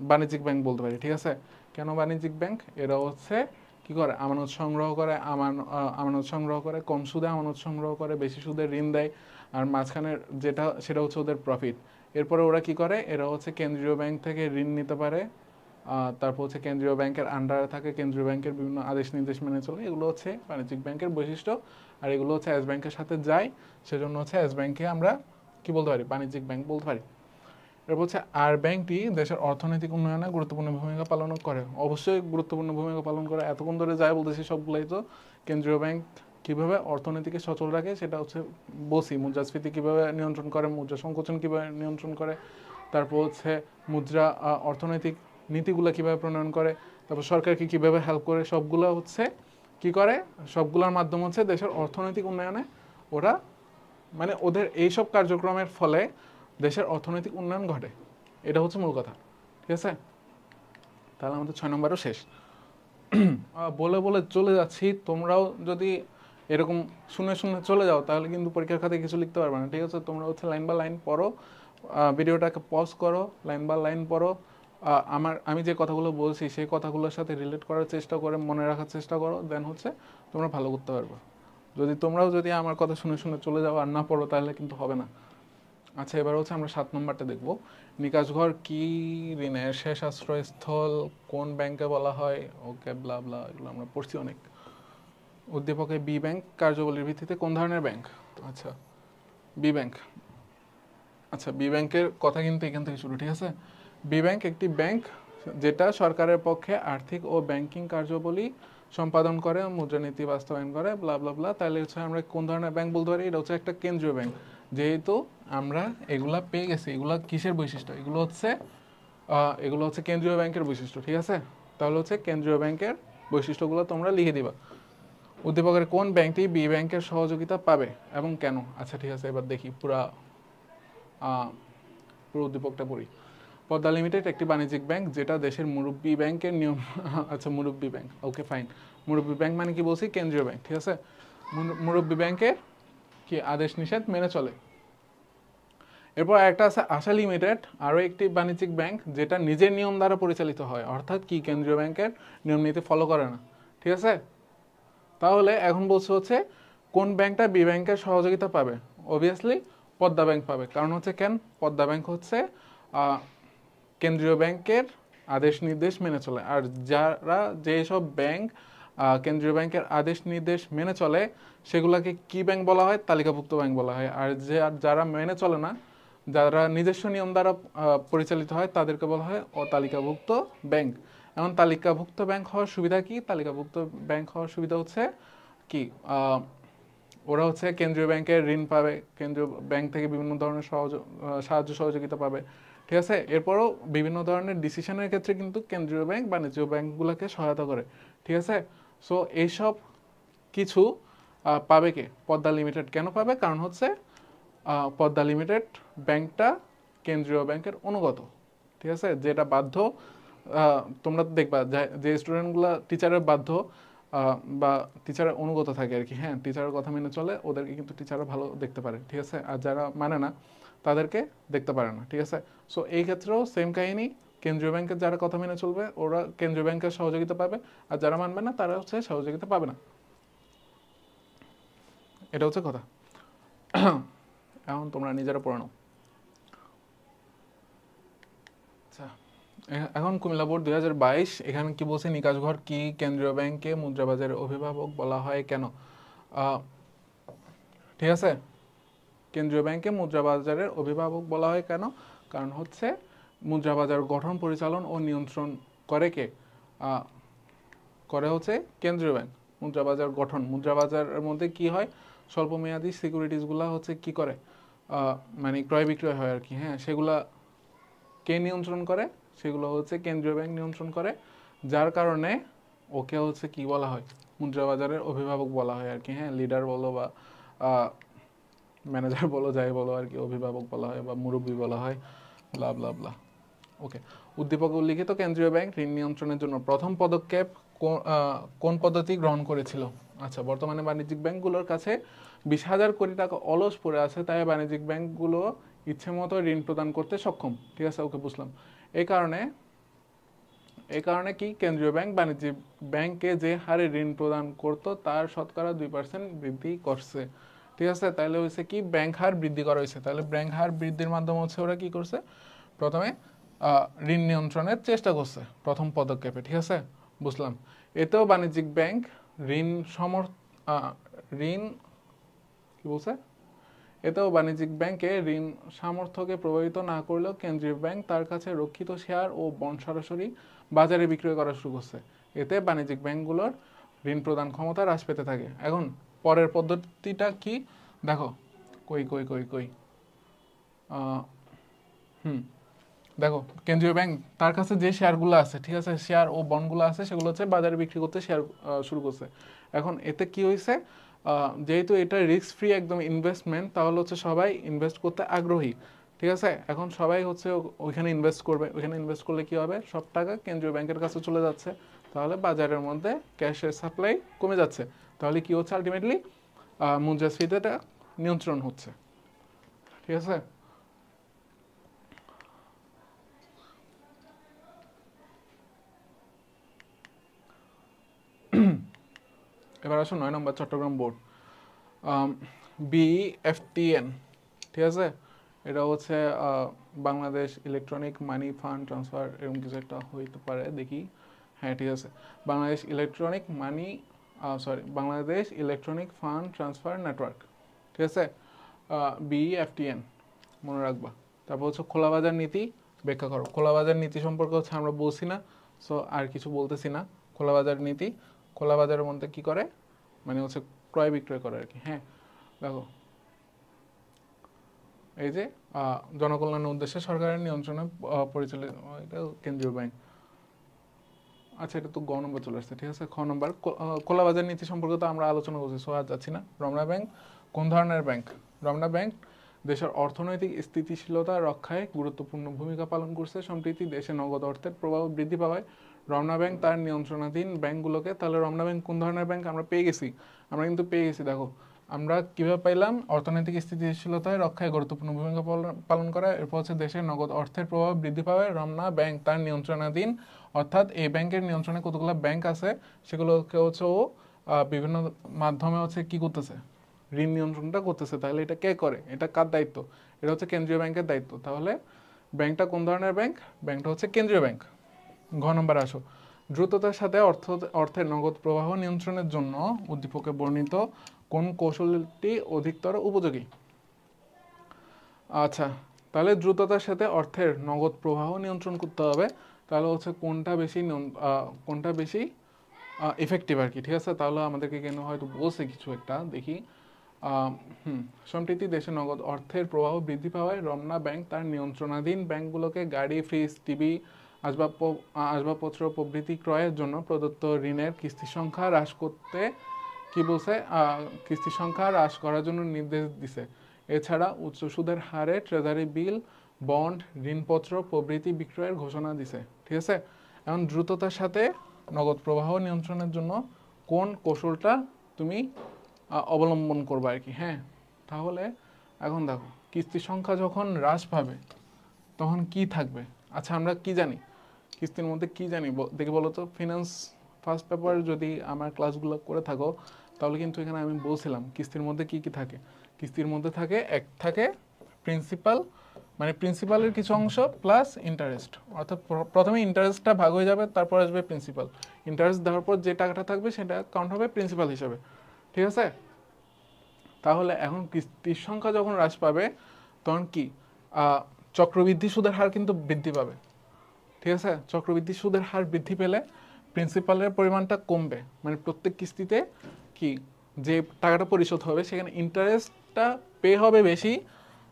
বাণিজ্যিক ব্যাংক বলতে পারি। ঠিক আছে, কেন বাণিজ্যিক ব্যাংক? এরা হচ্ছে কি করে, আমানত সংগ্রহ করে, আমানত সংগ্রহ করে, কম সুদে আমানত সংগ্রহ করে, বেশি সুদে ঋণ দেয়, আর মাঝখানের সেটা হচ্ছে ওদের প্রফিট। এরপরে ওরা কি করে, এরা হচ্ছে কেন্দ্রীয় ব্যাংক থেকে ঋণ নিতে পারে, তারপর হচ্ছে কেন্দ্রীয় ব্যাংকের আন্ডারে থাকে, কেন্দ্রীয় ব্যাংকের বিভিন্ন আদেশ নির্দেশ মেনে চলে। এগুলো হচ্ছে বাণিজ্যিক ব্যাংকের বৈশিষ্ট্য, আর এগুলো হচ্ছে এস ব্যাংকের সাথে যায়, সেজন্য হচ্ছে এস ব্যাংকে আমরা কি বলতে পারি, বাণিজ্যিক ব্যাংক বলতে পারি। এরপর হচ্ছে আর ব্যাংকটি দেশের অর্থনৈতিক উন্নয়নে গুরুত্বপূর্ণ ভূমিকা পালন করে। অবশ্যই গুরুত্বপূর্ণ ভূমিকা পালন করে, এতক্ষণ ধরে যাই বলতেছি সবগুলাই তো কেন্দ্রীয় ব্যাংক কীভাবে অর্থনীতিকে সচল রাখে সেটা হচ্ছে বলছি, মুদ্রাস্ফীতি কীভাবে নিয়ন্ত্রণ করে, মুদ্রা সংকোচন কীভাবে নিয়ন্ত্রণ করে, তারপর হচ্ছে মুদ্রা অর্থনৈতিক নীতিগুলো কীভাবে প্রণয়ন করে, তারপর সরকারকে কীভাবে হেল্প করে, সবগুলো হচ্ছে কি করে, সবগুলোর মাধ্যম হচ্ছে দেশের অর্থনৈতিক উন্নয়নে ওরা মানে ওদের এইসব কার্যক্রমের ফলে দেশের অর্থনৈতিক উন্নয়ন ঘটে। এটা হচ্ছে মূল কথা, ঠিক আছে? তাহলে আমাদের 6 নম্বরও শেষ। বলে বলে চলে যাচ্ছি, তোমরাও যদি এরকম শুনে শুনে চলে যাও তাহলে কিন্তু পরীক্ষার খাতায় কিছু লিখতে পারবে না, ঠিক আছে? তোমরা হচ্ছে লাইন বা লাইন পড়ো, ভিডিওটাকে পজ করো, লাইন বা লাইন পড়ো, আমি যে কথাগুলো বলছি সেই কথাগুলোর সাথে রিলেট করার চেষ্টা করে মনে রাখার চেষ্টা করো, দেন হচ্ছে তোমরা ভালো করতে পারবে। তোমরাও যদি আমার কথা শুনে শুনে চলে যাও আর না পড়ো তাহলে কিন্তু হবে না। আচ্ছা, এবার হচ্ছে আমরা 7 নম্বরটা দেখব। নিকাশঘর কি ঋণের শেষ আশ্রয়স্থল, কোন ব্যাংকে বলা হয়, ওকে ব্লা ব্লা, এগুলো আমরা পড়ছি অনেক। উদ্দীপকে বি ব্যাংক কার্যাবলীর ভিত্তিতে কোন ধরনের ব্যাংক? আচ্ছা, বি ব্যাংক। আচ্ছা, বি ব্যাংকের কথা কিন্তু এখান থেকে শুরু, ঠিক আছে? বি ব্যাংক একটি ব্যাংক যেটা সরকারের পক্ষে আর্থিক ও ব্যাংকিং কার্যাবলী সম্পাদন করে, মুদ্রানীতি বাস্তবায়ন করে, ব্লা ব্লা ব্লা। তাহলে হচ্ছে আমরা কোন ধরনের ব্যাংক বলতে পারি? এটা হচ্ছে একটা কেন্দ্রীয় ব্যাংক। যেহেতু আমরা এগুলা পেয়ে গেছি, এগুলা কিসের বৈশিষ্ট্য? এগুলো হচ্ছে কেন্দ্রীয় ব্যাংকের বৈশিষ্ট্য, ঠিক আছে? তাহলে হচ্ছে কেন্দ্রীয় ব্যাংকের বৈশিষ্ট্যগুলো তোমরা লিখে দিবা। উদ্দীপকের কোন ব্যাংকটি বি ব্যাংকের সহযোগিতা পাবে এবং কেন? আচ্ছা, ঠিক আছে, এবার দেখি পুরো উদ্দীপকটা পড়ি। পদ্মা লিমিটেড একটি বাণিজ্যিক ব্যাংক যেটা দেশের মুরব্বী ব্যাংকের নিয়ম আচ্ছা, মুরব্বী ব্যাংক, ওকে ফাইন। মুরব্বী ব্যাংক মানে কি বলছি? কেন্দ্রীয় ব্যাংক, ঠিক আছে? মুরব্বী ব্যাংকের কি আদেশ নিষেধ মেনে চলে। এরপর একটা আছে আশা লিমিটেড, আরও একটি বাণিজ্যিক ব্যাংক যেটা নিজের নিয়ম দ্বারা পরিচালিত হয়, অর্থাৎ কি কেন্দ্রীয় ব্যাংকের নিয়ম নীতি ফলো করে না, ঠিক আছে? তাহলে এখন বলছে হচ্ছে কোন ব্যাংকটা বি ব্যাংকের সহযোগিতা পাবে? অবভিয়াসলি পদ্মা ব্যাংক পাবে। কারণ হচ্ছে কেন? পদ্মা ব্যাংক হচ্ছে কেন্দ্রীয় ব্যাংকের আদেশ নির্দেশ মেনে চলে। আর যেসব ব্যাংক কেন্দ্রীয় ব্যাংকের আদেশ নির্দেশ মেনে চলে সেগুলোকে কি ব্যাংক বলা হয়? তালিকাভুক্ত ব্যাংক বলা হয়। আর যারা মেনে চলে না, যারা নিজস্ব নিয়ম দ্বারা পরিচালিত হয়, তাদেরকে বলা হয় অতালিকাভুক্ত ব্যাংক। এখন তালিকাভুক্ত ব্যাংক হওয়ার সুবিধা কি? তালিকাভুক্ত ব্যাংক হওয়ার সুবিধা হচ্ছে কি, ওরা হচ্ছে কেন্দ্রীয় ব্যাংকের ঋণ পাবে, কেন্দ্রীয় ব্যাংক থেকে বিভিন্ন ধরনের সাহায্য সহযোগিতা পাবে, ঠিক আছে? এরপরও বিভিন্ন ধরনের ডিসিশনের ক্ষেত্রে কিন্তু কেন্দ্রীয় ব্যাংক বাণিজ্য ব্যাংকগুলোকে সহায়তা করে, ঠিক আছে? সো এইসব কিছু পাবে কে? পদ্মা লিমিটেড। কেন পাবে? কারণ হচ্ছে পদ্মা লিমিটেড ব্যাংকটা কেন্দ্রীয় ব্যাংকের অনুগত, ঠিক আছে? যেটা বাধ্য, তোমরা দেখবা যে স্টুডেন্টগুলো টিচারের বাধ্য বা টিচারের অনুগত থাকে আর কি, হ্যাঁ, টিচারের কথা মেনে চলে, ওদেরকে কিন্তু টিচাররা ভালো দেখতে পারে, ঠিক আছে? আর যারা মানে না তাদেরকে দেখতে পারে না, ঠিক আছে? সো এই ক্ষেত্রেও সেম কাহিনী, কেন্দ্রীয় ব্যাংকের যারা কথা মেনে চলবে ওরা কেন্দ্রীয় ব্যাংকের সহযোগিতা পাবে, আর যারা মানবে না তারা হচ্ছে সহযোগিতা পাবে না। এটা হচ্ছে কথা। এখন তোমরা নিজেরা পড়ে নাও। আচ্ছা, এখন কুমিল্লা বোর্ড 2022, এখানে কি বলছে? নিকাশঘর কি কেন্দ্রীয় ব্যাংকে মুদ্রাবাজারের অভিভাবক বলা হয় কেন? ঠিক আছে, কেন্দ্রীয় ব্যাংকে মুদ্রাবাজারের অভিভাবক বলা হয় কেন? কারণ হচ্ছে মুদ্রাবাজার গঠন, পরিচালন ও নিয়ন্ত্রণ করে কে? করে হচ্ছে কেন্দ্রীয় ব্যাংক। মুদ্রাবাজার গঠন, মুদ্রাবাজারের মধ্যে কি হয়? স্বল্প মেয়াদী সিকিউরিটিসগুলো হচ্ছে কি করে, মানে ক্রয় বিক্রয় হয় আর কি, হ্যাঁ, সেগুলা কে নিয়ন্ত্রণ করে? সেগুলো হচ্ছে কেন্দ্রীয় ব্যাংক নিয়ন্ত্রণ করে, যার কারণে ওকে হচ্ছে কি বলা হয়? মুদ্রাবাজারের অভিভাবক বলা হয় আর কি, হ্যাঁ, লিডার বলো বা ম্যানেজার বলো, যাই বলো আর কি, অভিভাবক বলা হয় বা মুরব্বী বলা হয়, ব্লা ব্লা ব্লা। ওকে, উদ্দীপকে উল্লিখিত কেন্দ্রীয় ব্যাংক ঋণ নিয়ন্ত্রণের জন্য প্রথম পদক্ষেপ কোন পদ্ধতি গ্রহণ করেছিল? আচ্ছা, বর্তমানে বাণিজ্যিক ব্যাংকগুলোর কাছে 20,000 কোটি টাকা অলস পড়ে আছে, তাই বাণিজ্যিক ব্যাংকগুলো ইচ্ছে মতো ঋণ প্রদান করতে সক্ষম, ঠিক আছে? ওকে, বুঝলাম। এই কারণে কি কেন্দ্রীয় ব্যাংক বাণিজ্যিক ব্যাংকে যে হারে ঋণ প্রদান করত তার শতকরা 2% বৃদ্ধি করছে, ঠিক আছে? তাহলে হয়েছে কি, ব্যাংক হার বৃদ্ধি করা হয়েছে। তাহলে ব্যাংক হার বৃদ্ধির মাধ্যমে হচ্ছে ওরা কি করছে? প্রথমে ঋণ নিয়ন্ত্রণের চেষ্টা করছে প্রথম পদক্ষেপে, ঠিক আছে? বুঝলাম। এতেও বাণিজ্যিক ব্যাংক ঋণ কি বলছে? এতেও বাণিজ্যিক ব্যাংকে ঋণ সামর্থ্যকে প্রভাবিত না করলেও কেন্দ্রীয় ব্যাংক তার কাছে রক্ষিত শেয়ার ও বন্ড সরাসরি বাজারে বিক্রয় করা শুরু করছে। এতে বাণিজ্যিক ব্যাংকগুলোর ঋণ প্রদান ক্ষমতা হ্রাস পেতে থাকে। এখন পরের পদ্ধতিটা কি দেখো, কই কই কই কই দেখো কেন্দ্রীয় ব্যাংক তার কাছে যে শেয়ারগুলো আছে, ঠিক আছে, শেয়ার ও বন্ডগুলো আছে, সেগুলো হচ্ছে বাজারে বিক্রি করতে শেয়ার শুরু করছে। এখন এতে কি হয়েছে, যেহেতু এটা রিস্ক ফ্রি একদম ইনভেস্টমেন্ট, তাহলে হচ্ছে সবাই ইনভেস্ট করতে আগ্রহী, ঠিক আছে। এখন সবাই হচ্ছে ওইখানে ইনভেস্ট করবে, ওইখানে ইনভেস্ট করলে কি হবে, সব টাকা কেন্দ্রীয় ব্যাংকের কাছে চলে যাচ্ছে, তাহলে বাজারের মধ্যে ক্যাশের সাপ্লাই কমে যাচ্ছে, তাহলে কি হচ্ছে আলটিমেটলি মুদ্রাস্ফীতিটা নিয়ন্ত্রণ হচ্ছে, ঠিক আছে। এবার আসো 9 নম্বর চট্টগ্রাম বোর্ড, বিএফটিএন, ঠিক আছে। এটা হচ্ছে Bangladesh electronic money fund transfer, এরকম কিছু একটা হইতে পারে, দেখি। হ্যাঁ, ঠিক আছে, Bangladesh electronic money, Bangladesh electronic fund transfer network, ঠিক আছে, বিএফটিএন মনে রাখবা। তারপর হচ্ছে খোলাবাজার নীতি ব্যাখ্যা করো। খোলাবাজার নীতি সম্পর্কে হচ্ছে আমরা বলছি না, সো আর কিছু বলতেছি না। খোলাবাজার নীতি, খোলাবাজারের মধ্যে কি করে, মানে হচ্ছে ক্রয় বিক্রয় করে আর কি। হ্যাঁ, দেখো এই যে জনকল্যাণের উদ্দেশ্যে সরকারের নিয়ন্ত্রণে পরিচালিত, এটা কেন্দ্রীয় ব্যাংক। আচ্ছা, এটা তো গ নম্বর চলে আসছে, ঠিক আছে। খ নম্বর খোলাবাজার নীতি সম্পর্কে তো আমরা আলোচনা করছি, সো আর যাচ্ছি না। রমনা ব্যাংক কোন ধরনের ব্যাংক? রমনা ব্যাংক দেশের অর্থনৈতিক স্থিতিশীলতা রক্ষায় গুরুত্বপূর্ণ ভূমিকা পালন করছে। সম্প্রতি দেশে নগদ অর্থের প্রবাহ বৃদ্ধি পাওয়ায় রমনা ব্যাংক তার নিয়ন্ত্রণাধীন ব্যাংকগুলোকে, তাহলে রমনা ব্যাংক কোন ধরনের ব্যাংক আমরা পেয়ে গেছি, আমরা কিন্তু পেয়ে গেছি। দেখো আমরা কিভাবে পাইলাম, অর্থনৈতিক স্থিতিশীলতায় রক্ষায় গুরুত্বপূর্ণ ভূমিকা পালন করা, এরপর হচ্ছে দেশের নগদ অর্থের প্রভাব বৃদ্ধি পাওয়ায় রমনা ব্যাংক তার নিয়ন্ত্রণাধীন, অর্থাৎ এই ব্যাংকের নিয়ন্ত্রণে কতগুলো ব্যাংক আছে, সেগুলোকে হচ্ছে ও বিভিন্ন মাধ্যমে হচ্ছে কি করতেছে, ঋণ নিয়ন্ত্রণটা করতেছে। তাহলে এটা কে করে, এটা কার দায়িত্ব? এটা হচ্ছে কেন্দ্রীয় ব্যাংকের দায়িত্ব। তাহলে ব্যাংকটা কোন ধরনের ব্যাংক? ব্যাংকটা হচ্ছে কেন্দ্রীয় ব্যাংক। ঘ নম্বর আসো, দ্রুততার সাথে অর্থের নগদ প্রবাহ নিয়ন্ত্রণের জন্য উদ্দীপকে বর্ণিত কোন কৌশলটি অধিকতর উপযোগী? আচ্ছা, তাহলে দ্রুততার সাথে অর্থের নগদ প্রবাহ নিয়ন্ত্রণ করতে হবে, তাহলে হচ্ছে কোনটা বেশি ইফেক্টিভ আর কি, ঠিক আছে। তাহলে আমাদেরকে কেন হয়তো বলছে কিছু একটা, দেখি। সম্প্রতি দেশে নগদ অর্থের প্রবাহ বৃদ্ধি পাওয়ায় রমনা ব্যাংক তার নিয়ন্ত্রণাধীন ব্যাংকগুলোকে গাড়ি, ফ্রিজ, টিভি, আসবাবপত্র প্রভৃতি ক্রয়ের জন্য প্রদত্ত ঋণের কিস্তির সংখ্যা হ্রাস করতে কি বলছে, কিস্তির সংখ্যা হ্রাস করার জন্য নির্দেশ দিছে। এছাড়া উচ্চ সুদের হারে ট্রেজারি বিল, বন্ড, ঋণপত্র প্রভৃতি বিক্রয়ের ঘোষণা দিছে, ঠিক আছে। এখন দ্রুততার সাথে নগদ প্রবাহ নিয়ন্ত্রণের জন্য কোন কৌশলটা তুমি অবলম্বন করবে আর কি। হ্যাঁ, তাহলে এখন দেখো কিস্তির সংখ্যা যখন হ্রাস পাবে তখন কি থাকবে। আচ্ছা, আমরা কি জানি কিস্তির মধ্যে, কি জানি দেখি বলো তো। ফিনান্স ফার্স্ট পেপার যদি আমার ক্লাসগুলো করে থাকো, তাহলে কিন্তু এখানে আমি বলছিলাম কিস্তির মধ্যে কি কি থাকে। কিস্তির মধ্যে থাকে প্রিন্সিপাল, মানে প্রিন্সিপালের কিছু অংশ প্লাস ইন্টারেস্ট, অর্থাৎ প্রথমে ইন্টারেস্টটা ভাগ হয়ে যাবে, তারপর আসবে প্রিন্সিপাল। ইন্টারেস্ট দেওয়ার পর যে টাকাটা থাকবে সেটা কাউন্ট হবে প্রিন্সিপাল হিসাবে, ঠিক আছে। তাহলে এখন কিস্তির সংখ্যা যখন হ্রাস পাবে তখন কি চক্রবৃদ্ধি সুদের হার কিন্তু বৃদ্ধি পাবে, ঠিক আছে। চক্রবৃদ্ধি সুদের হার বৃদ্ধি পেলে প্রিন্সিপালের পরিমাণটা কমবে, মানে প্রত্যেক কিস্তিতে কি যে টাকাটা পরিশোধ হবে সেখানে ইন্টারেস্টটা পে হবে বেশি,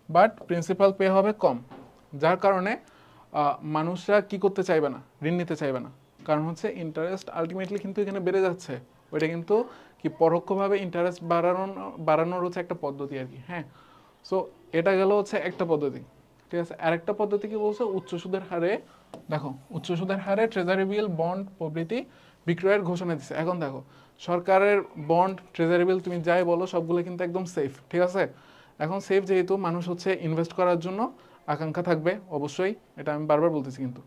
বাট প্রিন্সিপাল পে হবে কম, যার কারণে মানুষরা কি করতে চাইবে না, ঋণ নিতে চাইবে না। কারণ হচ্ছে ইন্টারেস্ট আলটিমেটলি কিন্তু এখানে বেড়ে যাচ্ছে, ওইটা কিন্তু কি পরোক্ষভাবে ইন্টারেস্ট বাড়ানোর হচ্ছে একটা পদ্ধতি আর কি। হ্যাঁ, সো এটা গেল হচ্ছে একটা পদ্ধতি, ঠিক আছে। আরেকটা পদ্ধতি কি বলছে, উচ্চ সুদের হারে, দেখো উচ্চ সুদের হারে ট্রেজারি বিল, বন্ড প্রভৃতি বিক্রয়ের ঘোষণা দিচ্ছে। এখন দেখো সরকারের বন্ড, ট্রেজারি বিল তুমি যাই বলো সবগুলো কিন্তু একদম সেফ, ঠিক আছে। এখন সেফ যেহেতু, মানুষ হচ্ছে ইনভেস্ট করার জন্য আকাঙ্ক্ষা থাকবে অবশ্যই, এটা আমি বারবার বলতেছি কিন্তু।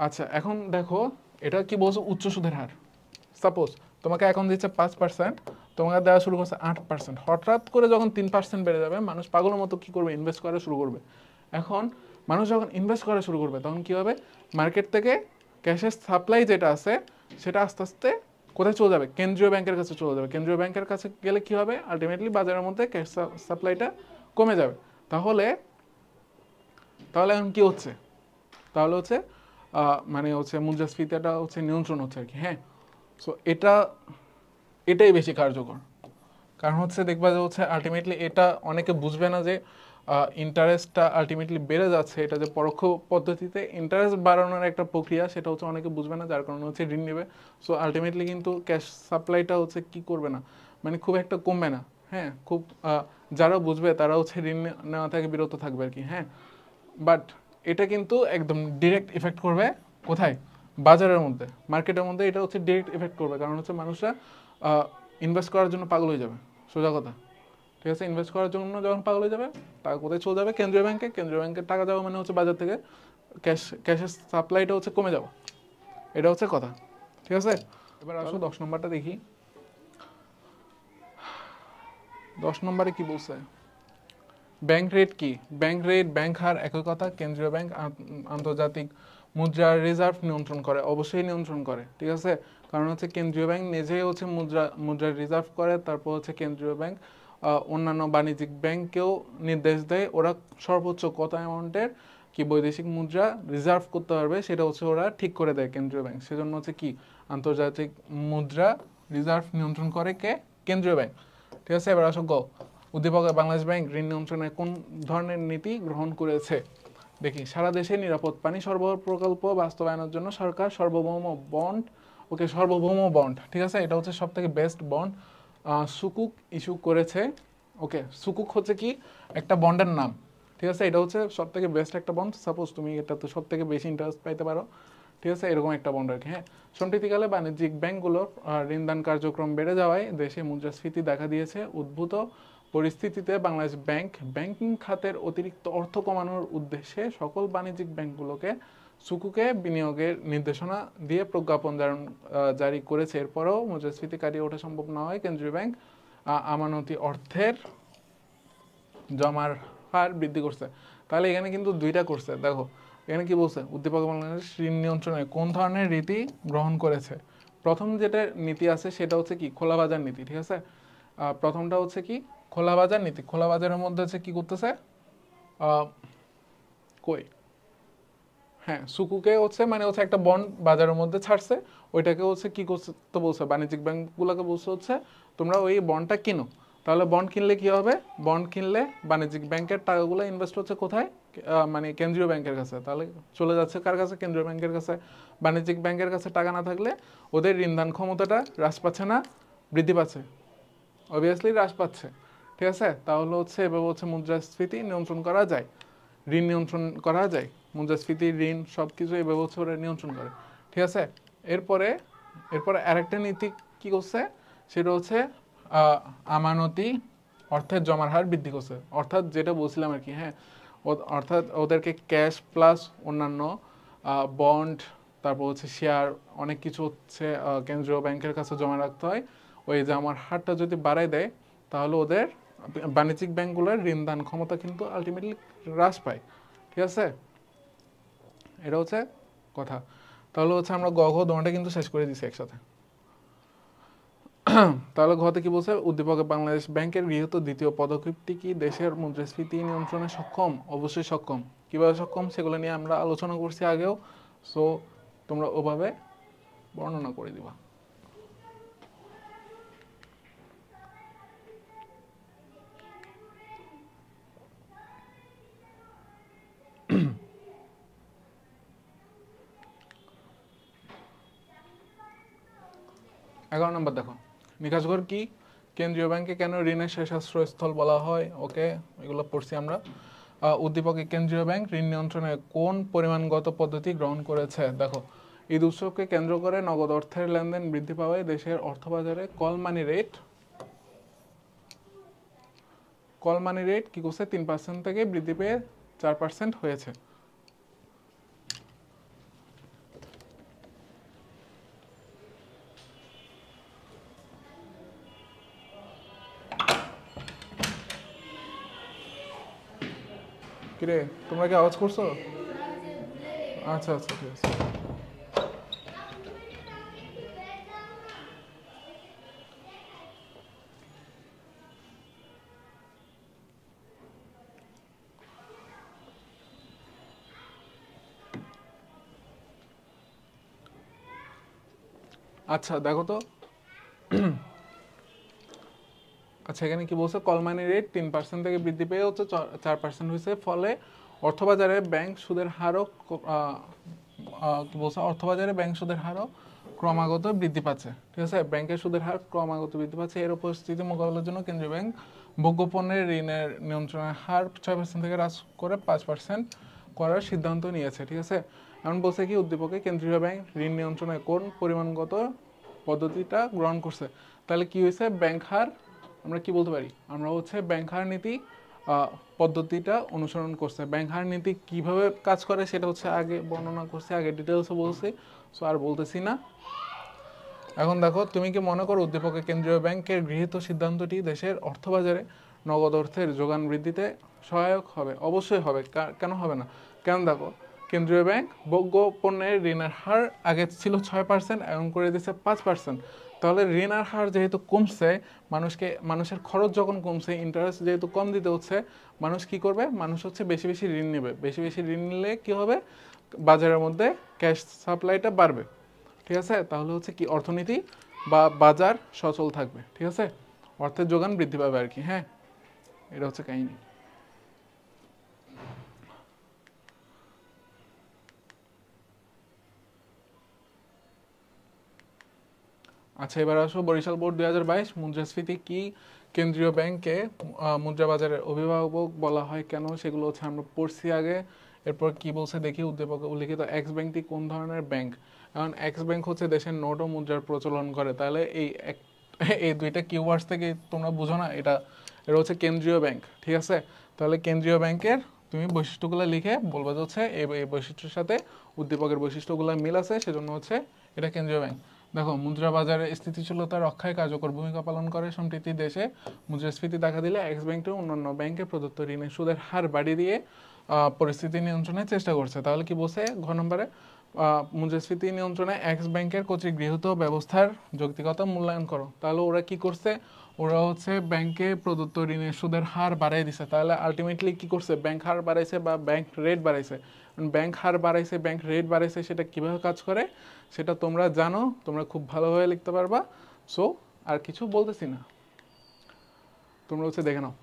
আচ্ছা, এখন দেখো এটা কি বলছো, উচ্চ সুদের হার। সাপোজ তোমাকে এখন দিচ্ছে 5%, তোমাকে দেওয়া শুরু করছে 8%, হঠাৎ করে যখন 3% বেড়ে যাবে, মানুষ পাগলের মতো কি করবে, ইনভেস্ট করা শুরু করবে। এখন মানুষ যখন ইনভেস্ট করা শুরু করবে তখন কি হবে, মার্কেট থেকে ক্যাশের সাপ্লাই যেটা আছে সেটা আস্তে আস্তে কোথায় চলে যাবে, কেন্দ্রীয় ব্যাংকের কাছে চলে যাবে। কেন্দ্রীয় ব্যাংকের কাছে গেলে কি হবে, আলটিমেটলি বাজারের মধ্যে ক্যাশ সাপ্লাইটা কমে যাবে। তাহলে এখন কি হচ্ছে, তাহলে হচ্ছে মানে হচ্ছে মুদ্রাস্ফীতিটা হচ্ছে নিয়ন্ত্রণ হচ্ছে আর কি। হ্যাঁ, সো এটাই বেশি কার্যকর। কারণ হচ্ছে দেখবা যে হচ্ছে আলটিমেটলি এটা অনেকে বুঝবে না যে ইন্টারেস্টটা আলটিমেটলি বেড়ে যাচ্ছে, এটা যে পরোক্ষ পদ্ধতিতে ইন্টারেস্ট বাড়ানোর একটা প্রক্রিয়া, সেটা হচ্ছে অনেকে বুঝবে না, যার কারণে হচ্ছে ঋণ নেবে। সো আলটিমেটলি কিন্তু ক্যাশ সাপ্লাইটা হচ্ছে কি করবে না, মানে খুব একটা কমবে না। হ্যাঁ, খুব যারা বুঝবে তারা হচ্ছে ঋণ নেওয়া থেকে বিরত থাকবে আর কি। হ্যাঁ, বাট এটা কিন্তু একদম ডিরেক্ট ইফেক্ট করবে কোথায়? বাজারের মধ্যে, মার্কেটের মধ্যে এটা হচ্ছে ডিরেক্ট ইফেক্ট করবে, কারণ হচ্ছে মানুষরা ইনভেস্ট করার জন্য পাগল হয়ে যাবে, সোজা কথা। ঠিক আছে, ইনভেস্ট করার জন্য যখন পাগল হয়ে যাবে, টাকা কোথায় চলে যাবে? কেন্দ্রীয় ব্যাংকে। কেন্দ্রীয় ব্যাংকের টাকা যাওয়া মানে হচ্ছে বাজার থেকে ক্যাশের সাপ্লাইটা হচ্ছে কমে যাওয়া, এটা হচ্ছে কথা। ঠিক আছে, এবার আসো 10 নম্বরটা দেখি। 10 নম্বরে কি বলছে? ব্যাংক রেট কি? ব্যাংক রেট, ব্যাংক হার একই কথা। কেন্দ্রীয় ব্যাংক আন্তর্জাতিক মুদ্রার রিজার্ভ নিয়ন্ত্রণ করে, অবশ্যই নিয়ন্ত্রণ করে। ঠিক আছে, কারণ হচ্ছে কেন্দ্রীয় ব্যাংক নিজেই হচ্ছে মুদ্রার রিজার্ভ করে, তারপর হচ্ছে কেন্দ্রীয় ব্যাংক অন্যান্য বাণিজ্যিক ব্যাংককেও নির্দেশ দেয় ওরা সর্বোচ্চ কত অ্যামাউন্টের কি বৈদেশিক মুদ্রা রিজার্ভ করতে পারবে, সেটা হচ্ছে ওরা ঠিক করে দেয় কেন্দ্রীয় ব্যাংক। সেজন্য হচ্ছে কি আন্তর্জাতিক মুদ্রা রিজার্ভ নিয়ন্ত্রণ করে কে? কেন্দ্রীয় ব্যাংক। ঠিক আছে, এবার আসো গ। উদ্দীপক বাংলাদেশ ব্যাংক ঋণ নিয়ন্ত্রণে কোন ধরনের নীতি গ্রহণ করেছে? দেখি, সারা দেশে নিরাপদ পানি সরবরাহ প্রকল্প বাস্তবায়নের জন্য সরকার সার্বভৌম বন্ড, ওকে, সার্বভৌম বন্ড, ঠিক আছে, এটা হচ্ছে সব থেকে বেস্ট বন্ড, সুকুক ইস্যু করেছে। ওকে, সুকুক হচ্ছে কি একটা বন্ডের নাম। ঠিক আছে, এটা হচ্ছে সব থেকে বেস্ট একটা বন্ড। সাপোজ তুমি এটা তো সব থেকে বেশি ইন্টারেস্ট পাইতে পারো। ঠিক আছে, এরকম একটা বন্ড আর কি। হ্যাঁ, সম্প্রতিকালে বাণিজ্যিক ব্যাংকগুলোর ঋণদান কার্যক্রম বেড়ে যাওয়ায় দেশে মুদ্রাস্ফীতি দেখা দিয়েছে। উদ্ভূত পরিস্থিতিতে বাংলাদেশ ব্যাংক ব্যাংকিং খাতের অতিরিক্ত অর্থ কমানোর উদ্দেশ্যে সকল বাণিজ্যিক ব্যাংকগুলোকে সুকুকে বিনিয়োগের নির্দেশনা দিয়ে প্রজ্ঞাপন জারি করেছে। এরপরও মুদ্রাস্ফীতি কাটিয়ে ওঠা সম্ভব না হয় কেন্দ্রীয় ব্যাংক আমানতি অর্থের জমার হার বৃদ্ধি করছে। তাহলে এখানে কিন্তু দুইটা করছে। দেখো এখানে কি বলছে? উদ্দীপক বাংলাদেশ ঋণ নিয়ন্ত্রণে কোন ধরনের রীতি গ্রহণ করেছে? প্রথম যেটা নীতি আছে সেটা হচ্ছে কি খোলা বাজার নীতি। ঠিক আছে, প্রথমটা হচ্ছে কি খোলা বাজার নীতি। খোলা বাজারের মধ্যে হচ্ছে কি করতেছে? কই, হ্যাঁ, সুকুকে হচ্ছে মানে হচ্ছে একটা বন্ড বাজারের মধ্যে ছাড়ছে, ওইটাকে হচ্ছে কি করতে বলছে? বাণিজ্যিক ব্যাংকগুলোকে বলছে হচ্ছে তোমরা ওই বন্ডটা কিনো। তাহলে বন্ড কিনলে কি হবে? বন্ড কিনলে বাণিজ্যিক ব্যাংকের টাকাগুলো ইনভেস্ট হচ্ছে কোথায়? মানে কেন্দ্রীয় ব্যাংকের কাছে। তাহলে চলে যাচ্ছে কার কাছে? কেন্দ্রীয় ব্যাংকের কাছে। বাণিজ্যিক ব্যাংকের কাছে টাকা না থাকলে ওদের ঋণদান ক্ষমতাটা হ্রাস পাচ্ছে না বৃদ্ধি পাচ্ছে? অবভিয়াসলি হ্রাস পাচ্ছে। ঠিক আছে, তাহলে হচ্ছে এভাবে হচ্ছে মুদ্রাস্ফীতি নিয়ন্ত্রণ করা যায়, ঋণ নিয়ন্ত্রণ করা যায়। মুদ্রাস্ফীতি, ঋণ সব কিছু এভাবে হচ্ছে ওরা নিয়ন্ত্রণ করে। ঠিক আছে, এরপরে এরপরে আরেকটা নীতি কি করছে? সেটা হচ্ছে আমানতি অর্থের জমার হার বৃদ্ধি করছে। অর্থাৎ যেটা বলছিলাম আর কি। হ্যাঁ, অর্থাৎ ওদেরকে ক্যাশ প্লাস অন্যান্য বন্ড, তারপর হচ্ছে শেয়ার, অনেক কিছু হচ্ছে কেন্দ্রীয় ব্যাংকের কাছে জমা রাখতে হয়। ওই জমার হারটা যদি বাড়ায় দেয় তাহলে ওদের বাণিজ্যিক ব্যাংকগুলোর ঋণদান ক্ষমতা কিন্তু আলটিমেটলি হ্রাস পায়। ঠিক আছে, এটা হচ্ছে কথা। তাহলে হচ্ছে আমরা গ ঘ দোনোটা কিন্তু শেষ করে দিছি একসাথে। তাহলে ঘতে কি বলছে? উদ্দীপকে বাংলাদেশ ব্যাংকের গৃহীত দ্বিতীয় পদক্ষেপটি কি দেশের মুদ্রাস্ফীতি নিয়ন্ত্রণে সক্ষম? অবশ্যই সক্ষম। কিভাবে সক্ষম সেগুলো নিয়ে আমরা আলোচনা করছি আগেও, সো তোমরা ওভাবে বর্ণনা করে দিবা। এগারো নম্বর দেখো, নিকাশঘর কি? কেন্দ্রীয় ব্যাংকে কেন ঋণের শেষ আশ্রয়স্থল বলা হয়? ওকে, এগুলো পড়ছি আমরা। উদ্দীপকে কেন্দ্রীয় ব্যাংক ঋণ নিয়ন্ত্রণে কোন পরিমাণগত পদ্ধতি গ্রহণ করেছে? দেখো, ঈদ উৎসবকে কেন্দ্র করে নগদ অর্থের লেনদেন বৃদ্ধি পাওয়ায় দেশের অর্থবাজারে কল মানি রেট কি করছে? 3% থেকে বৃদ্ধি পেয়ে 4% হয়েছে। কিরে, তোমরা কি আওয়াজ করছো? আচ্ছা আচ্ছা, ঠিক আছে। আচ্ছা দেখো তো, আচ্ছা, এখানে কি বলছে, কল মানি রেট 3% থেকে বৃদ্ধি পেয়ে হচ্ছে 4% হয়েছে, ফলে অর্থবাজারে ব্যাংক সুদের হারও কি বলছে, অর্থবাজারে ব্যাংক সুদের হারও ক্রমাগত বৃদ্ধি পাচ্ছে। ঠিক আছে, ব্যাংকের সুদের হার ক্রমাগত বৃদ্ধি পাচ্ছে। এর পরিস্থিতি মোকাবেলার জন্য কেন্দ্রীয় ব্যাংক ভোগ্যপণ্যের ঋণের নিয়ন্ত্রণের হার 6% থেকে হ্রাস করে 5% করার সিদ্ধান্ত নিয়েছে। ঠিক আছে, এমন বলছে কি উদ্দীপকে কেন্দ্রীয় ব্যাংক ঋণ নিয়ন্ত্রণে কোন পরিমাণগত পদ্ধতিটা গ্রহণ করছে। তাহলে কি হয়েছে, ব্যাংক হার, আমরা কি বলতে পারি, আমরা হচ্ছে ব্যাংক হার নীতি পদ্ধতিটা অনুসরণ করছে। ব্যাংক হার নীতি কিভাবে কাজ করে সেটা হচ্ছে আগে বর্ণনা করছে, আগে ডিটেলসে বলছি, সো আর বলতেছি না। এখন দেখো, তুমি কি মনে করো উদ্দীপকে কেন্দ্রীয় ব্যাংকের গৃহীত সিদ্ধান্তটি দেশের অর্থবাজারে নগদ অর্থের যোগান বৃদ্ধিতে সহায়ক হবে? অবশ্যই হবে, কেন হবে না। কেন, দেখো, কেন্দ্রীয় ব্যাংক ভোগ্য পণ্যের ঋণের হার আগে ছিল 6%, এখন করে দিচ্ছে 5%। তাহলে ঋণের হার যেহেতু কমছে, মানুষের খরচ যখন কমছে, ইন্টারেস্ট যেহেতু কম দিতে হচ্ছে, মানুষ কি করবে, মানুষ হচ্ছে বেশি বেশি ঋণ নেবে। বেশি বেশি ঋণ নিলে কি হবে, বাজারের মধ্যে ক্যাশ সাপ্লাইটা বাড়বে। ঠিক আছে, তাহলে হচ্ছে কি অর্থনীতি বা বাজার সচল থাকবে। ঠিক আছে, অর্থের যোগান বৃদ্ধি পাবে আর কি। হ্যাঁ, এটা হচ্ছে কাহিনী। আচ্ছা, এবার আসো বরিশাল বোর্ড 2022 মুদ্রাস্ফীতি কি কেন্দ্রীয় ব্যাংকে মুদ্রা বাজারের অভিভাবক বলা হয় কেন, সেগুলো হচ্ছে আমরা পড়ছি আগে। এরপর কি বলছে দেখি, উদ্দীপকে উল্লিখিত এক্স ব্যাংকটি কোন ধরনের ব্যাংক। এখন এক্স ব্যাংক হচ্ছে দেশের নোট ও মুদ্রার প্রচলন করে। তাহলে এই দুইটা কিওয়ার্ডস থেকে তোমরা বুঝো না, এটা হচ্ছে কেন্দ্রীয় ব্যাংক। ঠিক আছে, তাহলে কেন্দ্রীয় ব্যাংকের তুমি বৈশিষ্ট্যগুলো লিখে বলবা যে হচ্ছে এই বৈশিষ্ট্যের সাথে উদ্দীপকের বৈশিষ্ট্যগুলো মিল আছে, সেজন্য হচ্ছে এটা কেন্দ্রীয় ব্যাংক। দেখো, মুদ্রা বাজারে স্থিতিশীলতা রক্ষায় কার্যকর ভূমিকা পালন করে। সম্প্রতি দেশে মুদ্রাস্ফীতি দেখা দিলে এক্স ব্যাংকটি অন্যান্য ব্যাংকে প্রদত্ত ঋণের সুদের হার বাড়িয়ে দিয়ে পরিস্থিতি নিয়ন্ত্রণের চেষ্টা করছে। তাহলে কি বলছে, ঘ নম্বরে মুদ্রাস্ফীতি নিয়ন্ত্রণে এক্স ব্যাংকের কর্তৃক গৃহীত ব্যবস্থার যৌক্তিকতা মূল্যায়ন করো। তাহলে ওরা কি করছে, ওরা হচ্ছে ব্যাংকে প্রদত্ত ঋণের সুদের হার বাড়াই দিছে। তাহলে আলটিমেটলি কি করছে, ব্যাংক হার বাড়াইছে বা ব্যাংক রেট বাড়াইছে। ব্যাংক হার বাড়াইছে, ব্যাংক রেট বাড়াইছে, সেটা কিভাবে কাজ করে সেটা তোমরা জানো, তোমরা খুব ভালোভাবে লিখতে পারবা। সো আর কিছু বলতেছি না, তোমরা হচ্ছে দেখে নাও।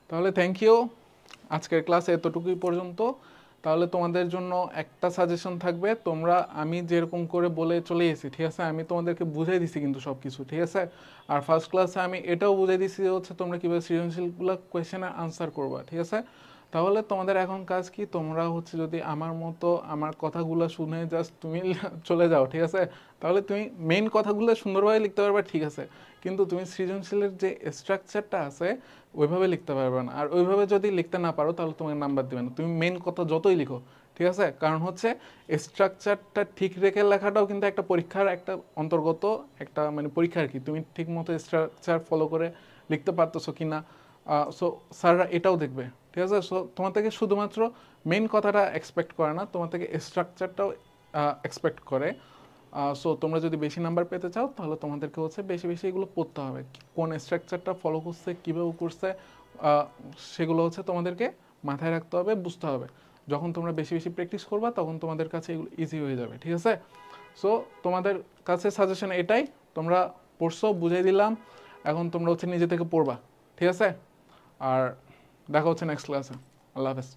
তাহলে থ্যাংক ইউ, আজকের ক্লাস এতটুকুই পর্যন্ত। তাহলে তোমাদের জন্য একটা সাজেশন থাকবে, তোমরা আমি যেরকম করে বলে চলে এসেছি, ঠিক আছে, আমি তোমাদেরকে বুঝাই দিছি কিন্তু সব কিছু, ঠিক আছে। আর ফার্স্ট ক্লাসে আমি এটাও বুঝাই দিছি যে হচ্ছে তোমরা কীভাবে সৃজনশীলগুলো কোয়েশ্চেনের আনসার করবা। ঠিক আছে, তাহলে তোমাদের এখন কাজ কি, তোমরা হচ্ছে যদি আমার মতো আমার কথাগুলো শুনে জাস্ট তুমি চলে যাও, ঠিক আছে, তাহলে তুমি মেইন কথাগুলো সুন্দরভাবে লিখতে পারবে, ঠিক আছে, কিন্তু তুমি সৃজনশীলের যে স্ট্রাকচারটা আছে ওইভাবে লিখতে পারবে না। আর ওইভাবে যদি লিখতে না পারো তাহলে তোমাকে নাম্বার দিবে না, তুমি মেইন কথা যতই লিখো, ঠিক আছে। কারণ হচ্ছে স্ট্রাকচারটা ঠিক রেখে লেখাটাও কিন্তু একটা পরীক্ষার একটা অন্তর্গত, একটা মানে পরীক্ষা আর কি, তুমি ঠিক মতো স্ট্রাকচার ফলো করে লিখতে পারতেছো কি না। সো স্যাররা এটাও দেখবে, ঠিক আছে। সো তোমার থেকে শুধুমাত্র মেইন কথাটা এক্সপেক্ট করে না, তোমার থেকে স্ট্রাকচারটাও এক্সপেক্ট করে। সো তোমরা যদি বেশি নাম্বার পেতে চাও তাহলে তোমাদেরকে হচ্ছে বেশি বেশি এগুলো পড়তে হবে, কোন স্ট্রাকচারটা ফলো করছে, কীভাবে করছে, সেগুলো হচ্ছে তোমাদেরকে মাথায় রাখতে হবে, বুঝতে হবে। যখন তোমরা বেশি বেশি প্র্যাকটিস করবা তখন তোমাদের কাছে এগুলো ইজি হয়ে যাবে, ঠিক আছে। সো তোমাদের কাছে সাজেশন এটাই, তোমরা পড়ছো, বুঝাই দিলাম, এখন তোমরা হচ্ছে নিজে থেকে পড়বা, ঠিক আছে। আর দেখা হচ্ছে নেক্সট ক্লাসে। আল্লাহ হাফেজ।